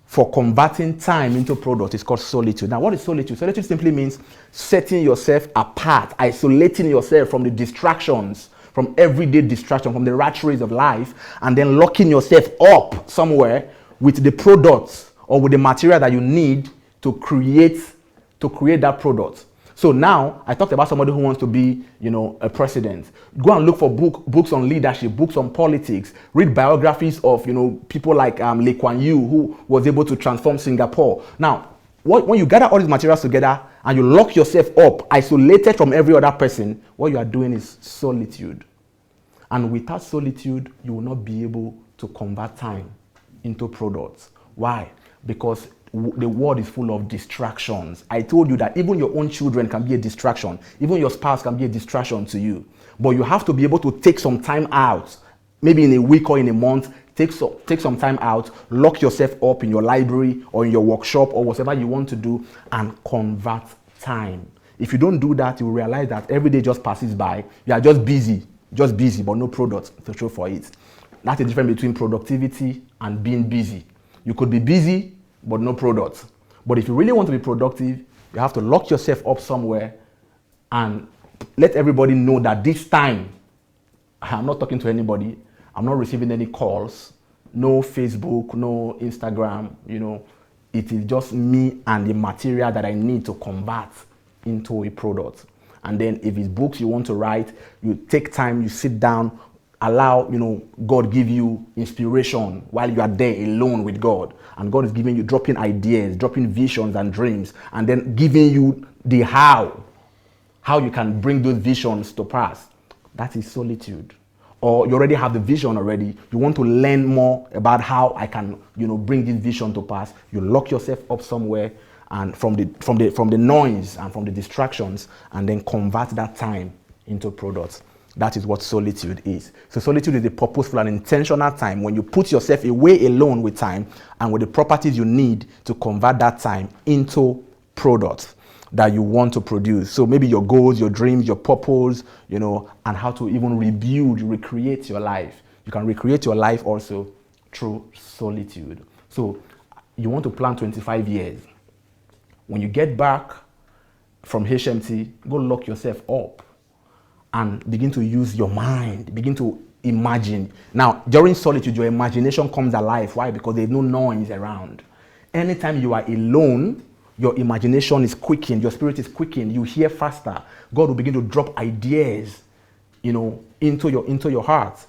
for converting time into product is called solitude. Now, what is solitude? Solitude simply means setting yourself apart, isolating yourself from the distractions, from everyday distraction, from the rat race of life, and then locking yourself up somewhere with the products or with the material that you need to create that product. So now, I talked about somebody who wants to be, a president. Go and look for books on leadership, books on politics. Read biographies of, people like Lee Kuan Yew, who was able to transform Singapore. Now, when you gather all these materials together and you lock yourself up, isolated from every other person, what you are doing is solitude. And without solitude, you will not be able to convert time into products. Why? Because the world is full of distractions. I told you that even your own children can be a distraction. Even your spouse can be a distraction to you. But you have to be able to take some time out, maybe in a week or in a month, take some time out, lock yourself up in your library or in your workshop or whatever you want to do and convert time. If you don't do that, you will realize that every day just passes by. You are just busy, but no product to show for it. That's the difference between productivity and being busy. You could be busy, but no product. But if you really want to be productive, you have to lock yourself up somewhere and let everybody know that this time, I'm not talking to anybody, I'm not receiving any calls, no Facebook, no Instagram, it is just me and the material that I need to convert into a product. And then if it's books you want to write, you take time, you sit down, allow, God give you inspiration while you are there alone with God. And God is giving you, dropping ideas, dropping visions and dreams, and then giving you the how you can bring those visions to pass. That is solitude. Or you already have the vision already. You want to learn more about how I can, bring this vision to pass. You lock yourself up somewhere and from the noise and from the distractions, and then convert that time into products. That is what solitude is. So solitude is a purposeful and intentional time when you put yourself away alone with time and with the properties you need to convert that time into products that you want to produce. So maybe your goals, your dreams, your purpose, and how to even recreate your life. You can recreate your life also through solitude. So you want to plan 25 years. When you get back from HMT, go lock yourself up and begin to use your mind, begin to imagine. Now, during solitude, your imagination comes alive. Why? Because there's no noise around. Anytime you are alone, your imagination is quickened, your spirit is quickened, you hear faster. God will begin to drop ideas, into your heart.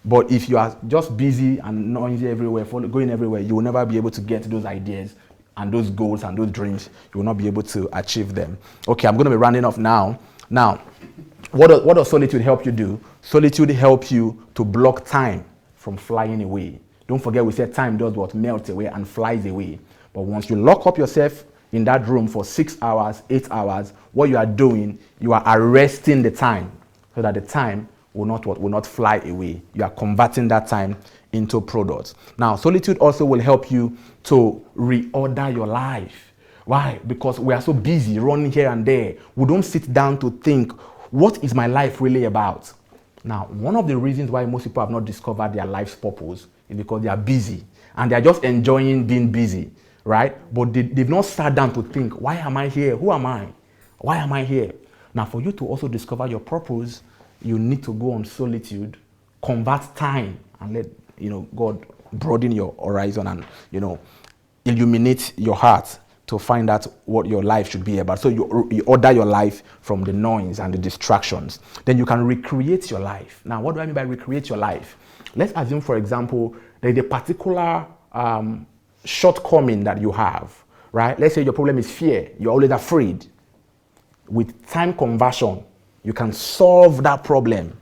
But if you are just busy and noisy everywhere, going everywhere, you will never be able to get those ideas and those goals and those dreams. You will not be able to achieve them. Okay, I'm going to be rounding off now. Now, what does solitude help you do? Solitude helps you to block time from flying away. Don't forget, we said time does what? Melts away and flies away. But once you lock up yourself in that room for 6 hours, 8 hours, what you are doing, you are arresting the time so that the time will not fly away. You are converting that time into products. Now, solitude also will help you to reorder your life. Why? Because we are so busy running here and there. We don't sit down to think, what is my life really about? Now, one of the reasons why most people have not discovered their life's purpose is because they are busy and they are just enjoying being busy, right? But they've not sat down to think, why am I here? Who am I? Why am I here? Now, for you to also discover your purpose, you need to go on solitude, convert time, and let God broaden your horizon and illuminate your heart to find out what your life should be about. So you order your life from the noise and the distractions. Then you can recreate your life. Now, what do I mean by recreate your life? Let's assume, for example, there's a particular shortcoming that you have, right? Let's say your problem is fear. You're always afraid. With time conversion, you can solve that problem.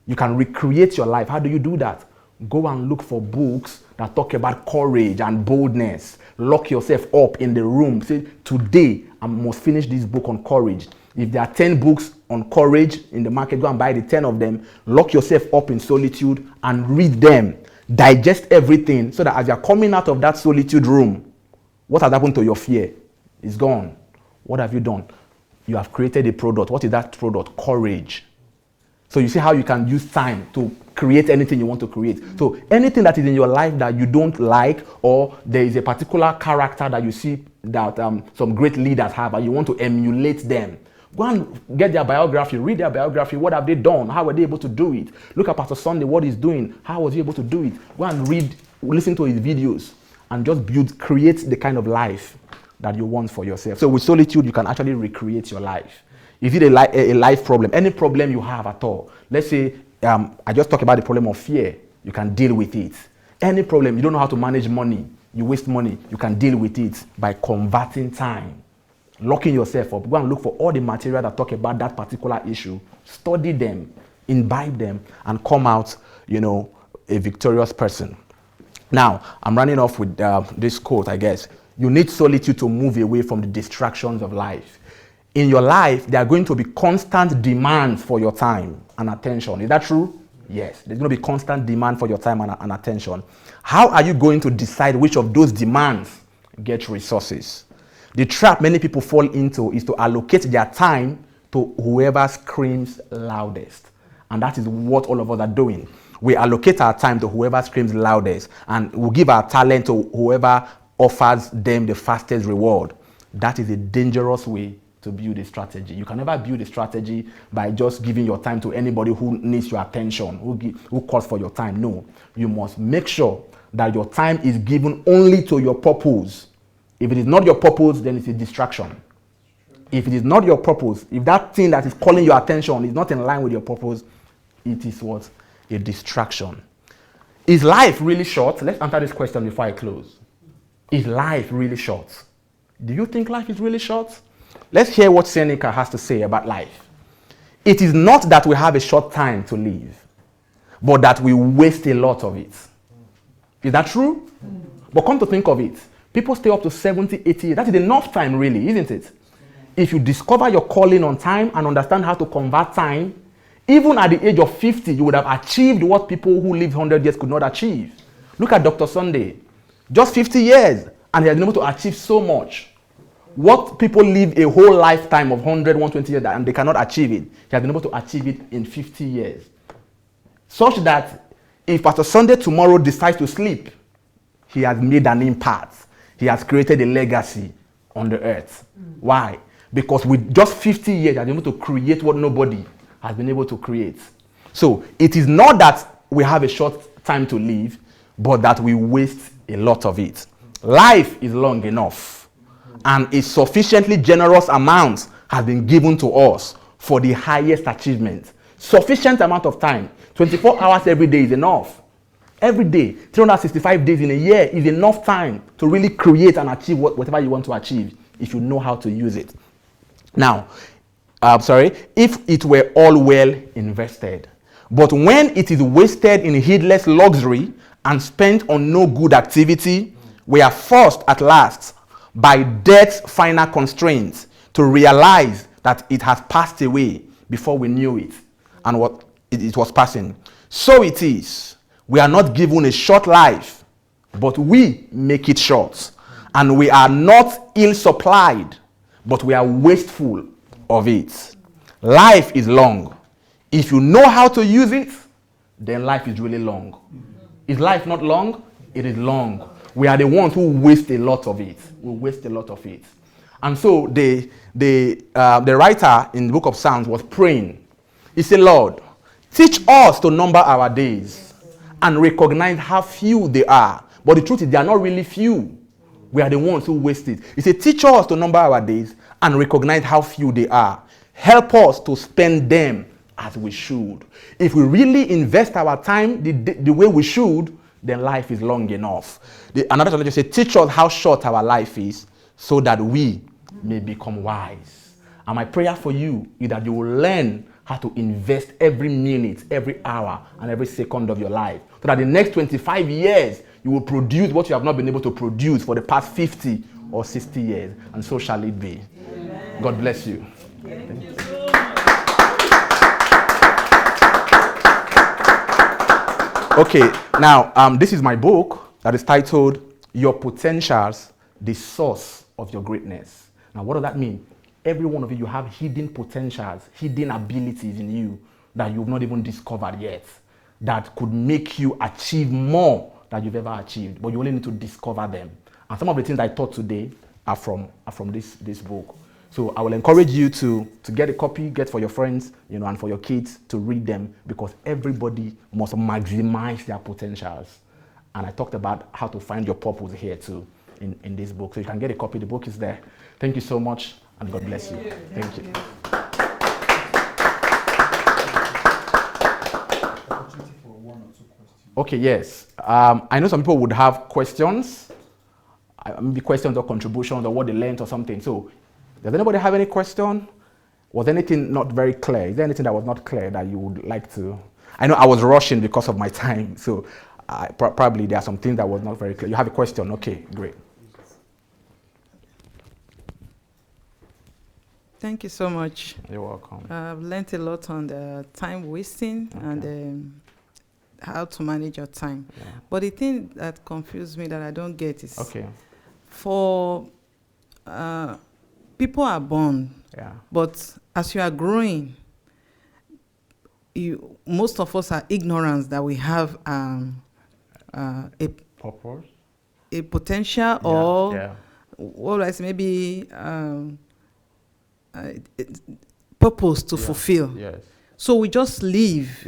You can recreate your life. How do you do that? Go and look for books that talk about courage and boldness. Lock yourself up in the room. Say, today, I must finish this book on courage. If there are 10 books on courage in the market, go and buy the 10 of them. Lock yourself up in solitude and read them. Digest everything so that as you're coming out of that solitude room, what has happened to your fear? It's gone. What have you done? You have created a product. What is that product? Courage. So you see how you can use time to create anything you want to create. So anything that is in your life that you don't like, or there is a particular character that you see that some great leaders have and you want to emulate them, go and get their biography, read their biography. What have they done? How were they able to do it? Look at Pastor Sunday, what he's doing. How was he able to do it? Go and read, listen to his videos, and just create the kind of life that you want for yourself. So with solitude, you can actually recreate your life. Is it a life problem? Any problem you have at all. Let's say, I just talked about the problem of fear. You can deal with it. Any problem, you don't know how to manage money, you waste money, you can deal with it by converting time. Locking yourself up. Go and look for all the material that talk about that particular issue. Study them, imbibe them, and come out, a victorious person. Now, I'm running off with this quote, I guess. You need solitude to move away from the distractions of life. In your life, there are going to be constant demands for your time and attention. Is that true? Yes. There's going to be constant demand for your time and attention. How are you going to decide which of those demands get resources? The trap many people fall into is to allocate their time to whoever screams loudest. And that is what all of us are doing. We allocate our time to whoever screams loudest, and we give our talent to whoever offers them the fastest reward. That is a dangerous way to build a strategy. You can never build a strategy by just giving your time to anybody who needs your attention, who calls for your time. No, you must make sure that your time is given only to your purpose. If it is not your purpose, then it's a distraction. If it is not your purpose, if that thing that is calling your attention is not in line with your purpose, it is what? A distraction. Is life really short? Let's answer this question before I close. Is life really short? Do you think life is really short? Let's hear what Seneca has to say about life. It is not that we have a short time to live, but that we waste a lot of it. Is that true? But come to think of it, people stay up to 70, 80 years. That is enough time really, isn't it? If you discover your calling on time and understand how to convert time, even at the age of 50, you would have achieved what people who lived 100 years could not achieve. Look at Dr. Sunday. Just 50 years, and he has been able to achieve so much. What people live a whole lifetime of 100, 120 years and they cannot achieve it, he has been able to achieve it in 50 years. Such that if Pastor Sunday tomorrow decides to sleep, he has made an impact. He has created a legacy on the earth. Why? Because with just 50 years, he has been able to create what nobody has been able to create. So it is not that we have a short time to live, but that we waste a lot of it. Life is long enough, and a sufficiently generous amount has been given to us for the highest achievement. Sufficient amount of time. 24 hours every day is enough. Every day, 365 days in a year is enough time to really create and achieve whatever you want to achieve if you know how to use it. Now, if it were all well invested. But when it is wasted in heedless luxury and spent on no good activity, we are forced at last by death's final constraints to realize that it has passed away before we knew it and what it was passing. So it is. We are not given a short life, but we make it short. And we are not ill-supplied, but we are wasteful of it. Life is long. If you know how to use it, then life is really long. Is life not long? It is long. We are the ones who waste a lot of it. We waste a lot of it. And so the writer in the book of Psalms was praying. He said, Lord, teach us to number our days and recognize how few they are. But the truth is, they are not really few. We are the ones who waste it. He said, teach us to number our days and recognize how few they are. Help us to spend them as we should. If we really invest our time the way we should, then life is long enough. Another translation says, teach us how short our life is, so that we may become wise. And my prayer for you is that you will learn how to invest every minute, every hour, and every second of your life, so that the next 25 years, you will produce what you have not been able to produce for the past 50 or 60 years. And so shall it be. Amen. God bless you. Thank you so much. Okay, now this is my book that is titled Your Potentials, the Source of Your Greatness. Now, what does that mean? Every one of you have hidden potentials, hidden abilities in you that you've not even discovered yet, that could make you achieve more than you've ever achieved, but you only need to discover them. And some of the things I taught today are from this book. So I will encourage you to get a copy, get for your friends, and for your kids to read them, because everybody must maximize their potentials. And I talked about how to find your purpose here too in this book. So you can get a copy. The book is there. Thank you so much, and God bless you. Thank you. Okay, yes. I know some people would have questions, maybe questions or contributions or what they learned or something. So, does anybody have any question? Was anything not very clear? Is there anything that was not clear that you would like to? I know I was rushing because of my time, so probably there are some things that was not very clear. You have a question? Okay, great. Thank you so much. You're welcome. I've learned a lot on the time wasting and how to manage your time. Yeah. But the thing that confused me that I don't get is for people are born, but as you are growing, most of us are ignorant that we have a purpose, a potential, or what I say, maybe purpose to fulfill. Yes. So we just live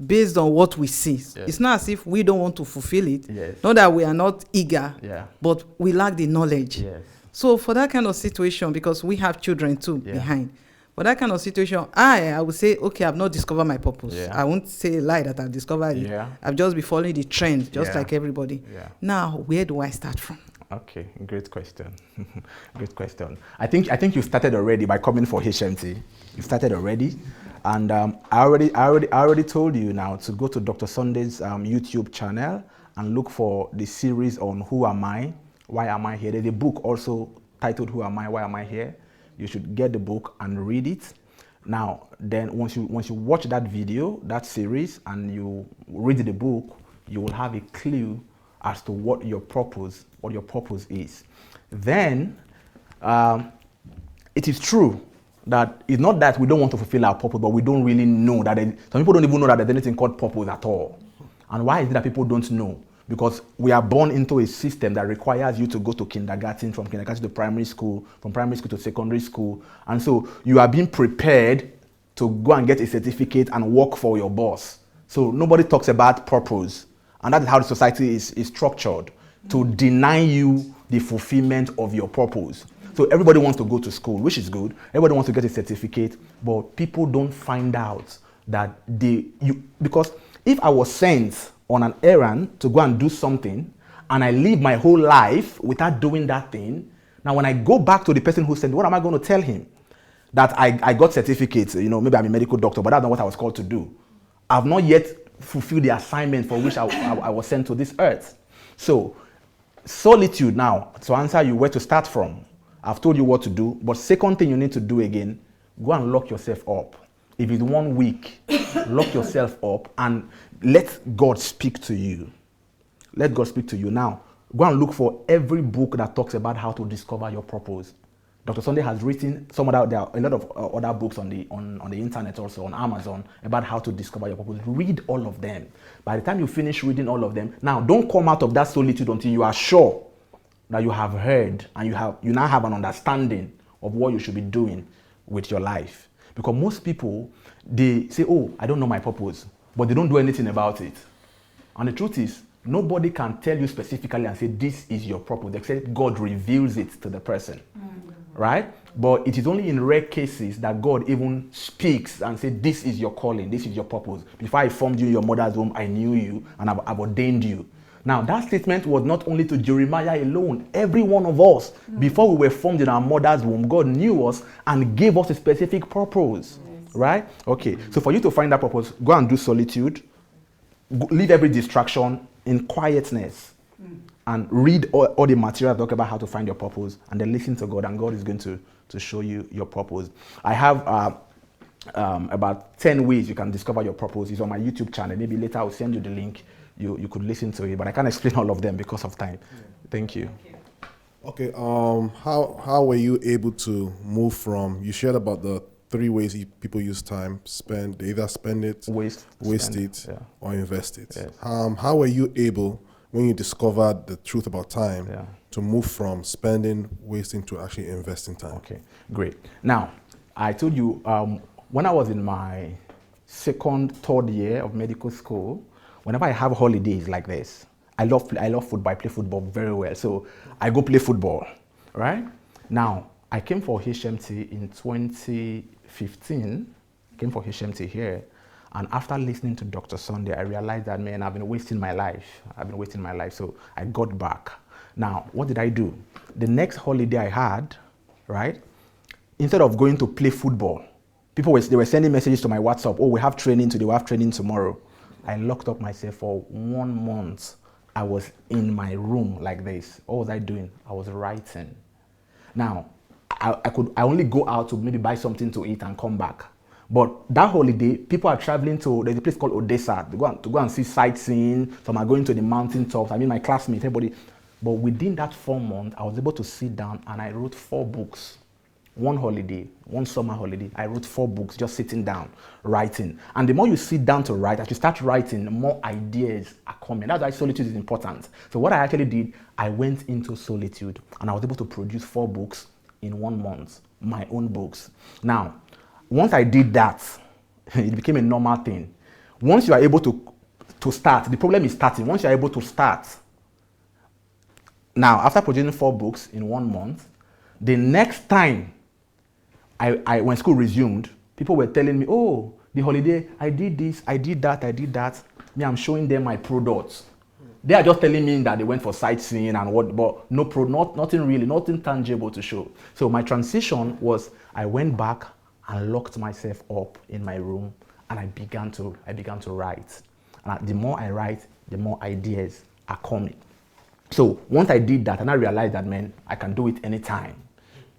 based on what we see. Yes. It's not as if we don't want to fulfill it. Yes. Not that we are not eager, but we lack the knowledge. Yes. So for that kind of situation, because we have children too behind, for that kind of situation, I would say, okay, I've not discovered my purpose. Yeah. I won't say a lie that I've discovered it. I've just been following the trend, just like everybody. Yeah. Now, where do I start from? Okay, great question. Great question. I think you started already by coming for HMT. You started already, and I already told you now to go to Dr. Sunday's YouTube channel and look for the series on Who Am I? Why Am I Here? There's a book also titled Who Am I? Why Am I Here? You should get the book and read it. Now, then once you watch that video, that series, and you read the book, you will have a clue as to what your purpose is. Then, it is true that it's not that we don't want to fulfill our purpose, but we don't really know that. Some people don't even know that there's anything called purpose at all. And why is it that people don't know? Because we are born into a system that requires you to go to kindergarten, from kindergarten to primary school, from primary school to secondary school. And so you are being prepared to go and get a certificate and work for your boss. So nobody talks about purpose. And that's how the society is structured, to deny you the fulfillment of your purpose. So everybody wants to go to school, which is good. Everybody wants to get a certificate, but people don't find out that because if I was sent on an errand to go and do something, and I live my whole life without doing that thing, now when I go back to the person who sent me, what am I going to tell him? That I got certificates, maybe I'm a medical doctor, but that's not what I was called to do. I've not yet fulfilled the assignment for which I was sent to this earth. So, solitude now, to answer you where to start from, I've told you what to do, but second thing you need to do again, go and lock yourself up. If it's 1 week, lock yourself up and let God speak to you. Let God speak to you. Now, go and look for every book that talks about how to discover your purpose. Dr. Sunday has written there are a lot of other books on the internet, also on Amazon, about how to discover your purpose. Read all of them. By the time you finish reading all of them, now don't come out of that solitude until you are sure that you have heard and you now have an understanding of what you should be doing with your life. Because most people, they say, oh, I don't know my purpose, but they don't do anything about it. And the truth is, nobody can tell you specifically and say, this is your purpose, except God reveals it to the person. Right? But it is only in rare cases that God even speaks and says, this is your calling, this is your purpose. Before I formed you in your mother's womb, I knew you and I've ordained you. Now, that statement was not only to Jeremiah alone, every one of us. Before we were formed in our mother's womb, God knew us and gave us a specific purpose. Right? Okay. So for you to find that purpose, go and do solitude. Leave every distraction in quietness. And read all the material talk about how to find your purpose. And then listen to God. And God is going to show you your purpose. I have about 10 ways you can discover your purpose. It's on my YouTube channel. Maybe later I'll send you the link. You could listen to it. But I can't explain all of them because of time. Thank you. Okay. How were you able to move from, you shared about the 3 ways people use time: they either spend it, waste it, or invest it. Yes. How were you able, when you discovered the truth about time, to move from spending, wasting to actually investing time? Okay, great. Now, I told you, when I was in my third year of medical school, whenever I have holidays like this, I love football. I play football very well. So I go play football, right? Now, I came for HMT in 2015. I came for HMT here. And after listening to Dr. Sunday, I realized that, man, I've been wasting my life. So I got back. Now, what did I do? The next holiday I had, right, instead of going to play football, they were sending messages to my WhatsApp. Oh, we have training today. We have training tomorrow. I locked up myself for 1 month. I was in my room like this. What was I doing? I was writing. Now, I only go out to maybe buy something to eat and come back. But that holiday, people are traveling there's a place called Odessa to go and see sightseeing. Some are going to the mountain tops. I mean, my classmates, everybody. But within that 4 months, I was able to sit down and I wrote 4 books. One holiday, one summer holiday, I wrote 4 books, just sitting down, writing. And the more you sit down to write, as you start writing, the more ideas are coming. That's why solitude is important. So what I actually did, I went into solitude and I was able to produce 4 books in 1 month, my own books. Now, once I did that, it became a normal thing. Once you are able to start, the problem is starting. Once you are able to start, now, after producing 4 books in 1 month, the next time when school resumed, people were telling me, oh, the holiday, I did this, I did that. Me, I'm showing them my products. They are just telling me that they went for sightseeing and what, but nothing tangible to show. So my transition was, I went back and locked myself up in my room and I began to write. And the more I write, the more ideas are coming. So once I did that, and I realized that, man, I can do it anytime.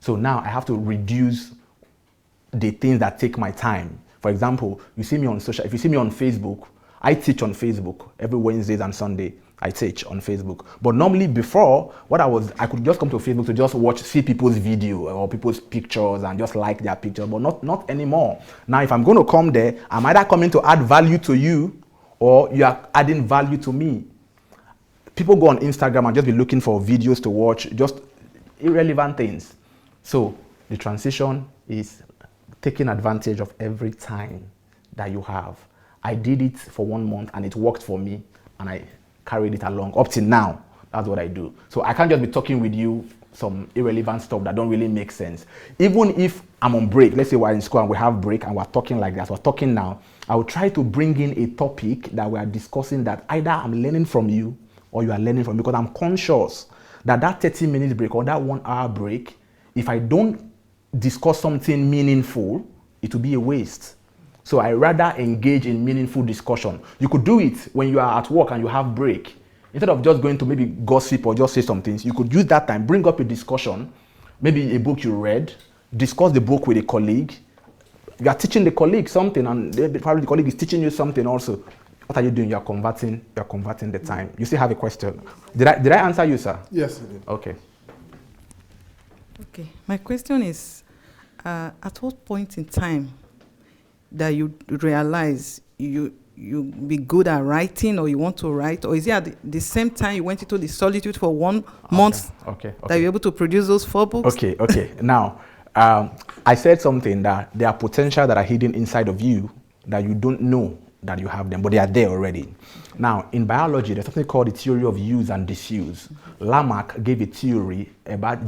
So now I have to reduce the things that take my time. For example, if you see me on Facebook, I teach on Facebook every Wednesdays and Sunday. I teach on Facebook. But normally before, I could just come to Facebook to just see people's video or people's pictures and just like their pictures, but not anymore. Now, if I'm going to come there, I'm either coming to add value to you or you are adding value to me. People go on Instagram and just be looking for videos to watch, just irrelevant things. So the transition is taking advantage of every time that you have. I did it for 1 month and it worked for me and I carried it along up till now. That's what I do. So I can't just be talking with you some irrelevant stuff that don't really make sense. Even if I'm on break, let's say we're in school and we have break and we're talking like that, we're talking now, I will try to bring in a topic that we are discussing that either I'm learning from you or you are learning from me, because I'm conscious that 30 minutes break or that 1 hour break, if I don't discuss something meaningful, it will be a waste. So I rather engage in meaningful discussion. You could do it when you are at work and you have break. Instead of just going to maybe gossip or just say some things, you could use that time, bring up a discussion, maybe a book you read, discuss the book with a colleague. You are teaching the colleague something and probably the colleague is teaching you something also. What are you doing? You are converting the time. You still have a question. Did I answer you, sir? Yes, I did. Okay. Okay. My question is, at what point in time that you realize you be good at writing or you want to write, or is it at the same time you went into the solitude for 1 month that you're able to produce those 4 books? Okay. Now, I said something that there are potential that are hidden inside of you that you don't know that you have them, but they are there already. Now, in biology, there's something called the theory of use and disuse. Lamarck gave a theory about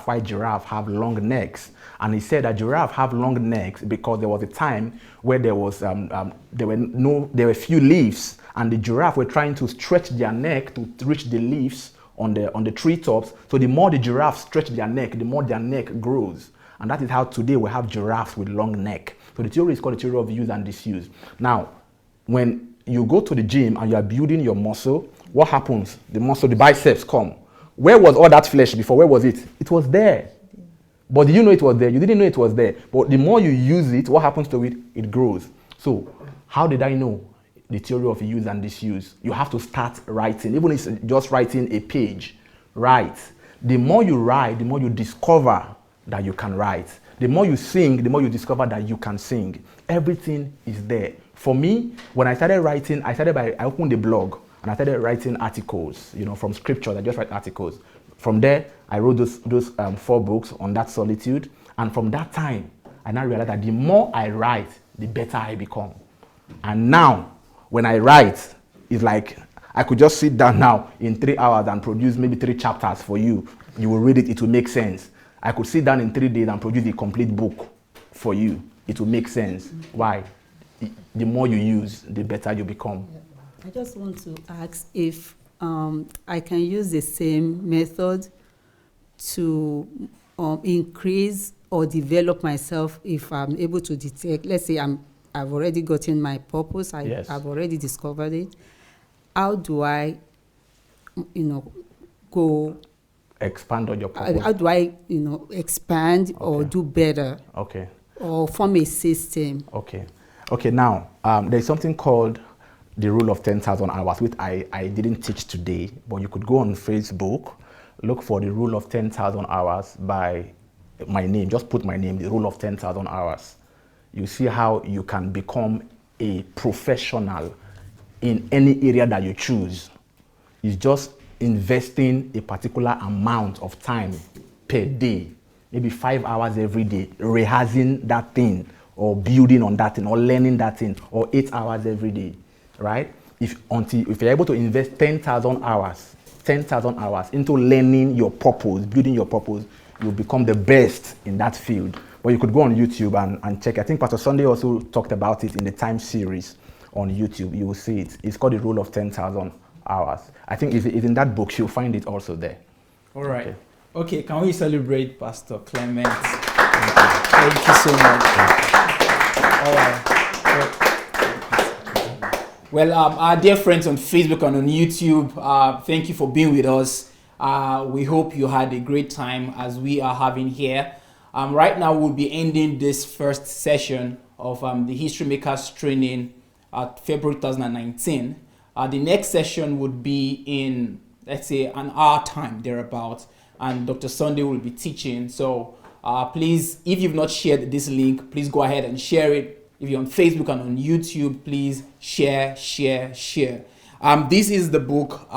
why giraffe have long necks. And he said that giraffe have long necks because there was a time where there were few leaves and the giraffe were trying to stretch their neck to reach the leaves on the treetops. So the more the giraffes stretch their neck, the more their neck grows. And that is how today we have giraffes with long neck. So the theory is called the theory of use and disuse. Now, when you go to the gym and you are building your muscle, what happens? The muscle, the biceps come. Where was all that flesh before? Where was it? It was there. But you know it was there. You didn't know it was there. But the more you use it, what happens to it? It grows. So how did I know the theory of use and disuse? You have to start writing. Even if it's just writing a page, write. The more you write, the more you discover that you can write. The more you sing, the more you discover that you can sing. Everything is there. For me, when I started writing, I opened a blog and I started writing articles, from scripture. I just write articles. From there, I wrote those 4 books on that solitude. And from that time, I now realized that the more I write, the better I become. And now, when I write, it's like I could just sit down now in 3 hours and produce maybe 3 chapters for you. You will read it, it will make sense. I could sit down in 3 days and produce a complete book for you. It will make sense. Why? The more you use, the better you become. I just want to ask if I can use the same method to increase or develop myself if I'm able to detect. Let's say I've already gotten my purpose. I've already discovered it. How do I, go expand on your purpose? How do I, expand or do better? Okay. Or form a system? Okay. Now there's something called the rule of 10,000 hours, which I didn't teach today, but you could go on Facebook, look for the rule of 10,000 hours by my name. Just put my name, the rule of 10,000 hours. You see how you can become a professional in any area that you choose. It's just investing a particular amount of time per day, maybe 5 hours every day, rehearsing that thing or building on that thing or learning that thing, or 8 hours every day. Right? If you're able to invest 10,000 hours into learning your purpose, building your purpose, you'll become the best in that field. But you could go on YouTube and check. I think Pastor Sunday also talked about it in the Time series on YouTube. You will see it. It's called the rule of 10,000 hours. I think it's in that book. You'll find it also there. All right. Okay, can we celebrate Pastor Clement? Thank you so much. All right. Well, our dear friends on Facebook and on YouTube, thank you for being with us. We hope you had a great time as we are having here. Right now, we'll be ending this first session of the History Makers training at February 2019. The next session would be in, let's say, an hour time, thereabouts, and Dr. Sunday will be teaching. So please, if you've not shared this link, please go ahead and share it. If you're on Facebook and on YouTube, please share. This is the book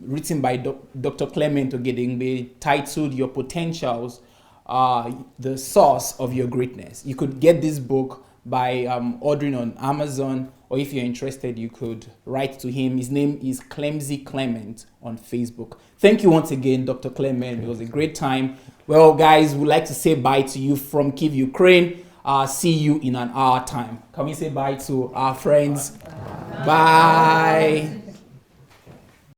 written by Dr. Clement Ogedegbe, titled Your Potentials, The Source of Your Greatness. You could get this book by ordering on Amazon, or if you're interested, you could write to him. His name is Clement on Facebook. Thank you once again, Dr. Clement. It was a great time. Well, guys, we'd like to say bye to you from Kyiv, Ukraine. See you in an hour time. Can we say bye to our friends? Bye.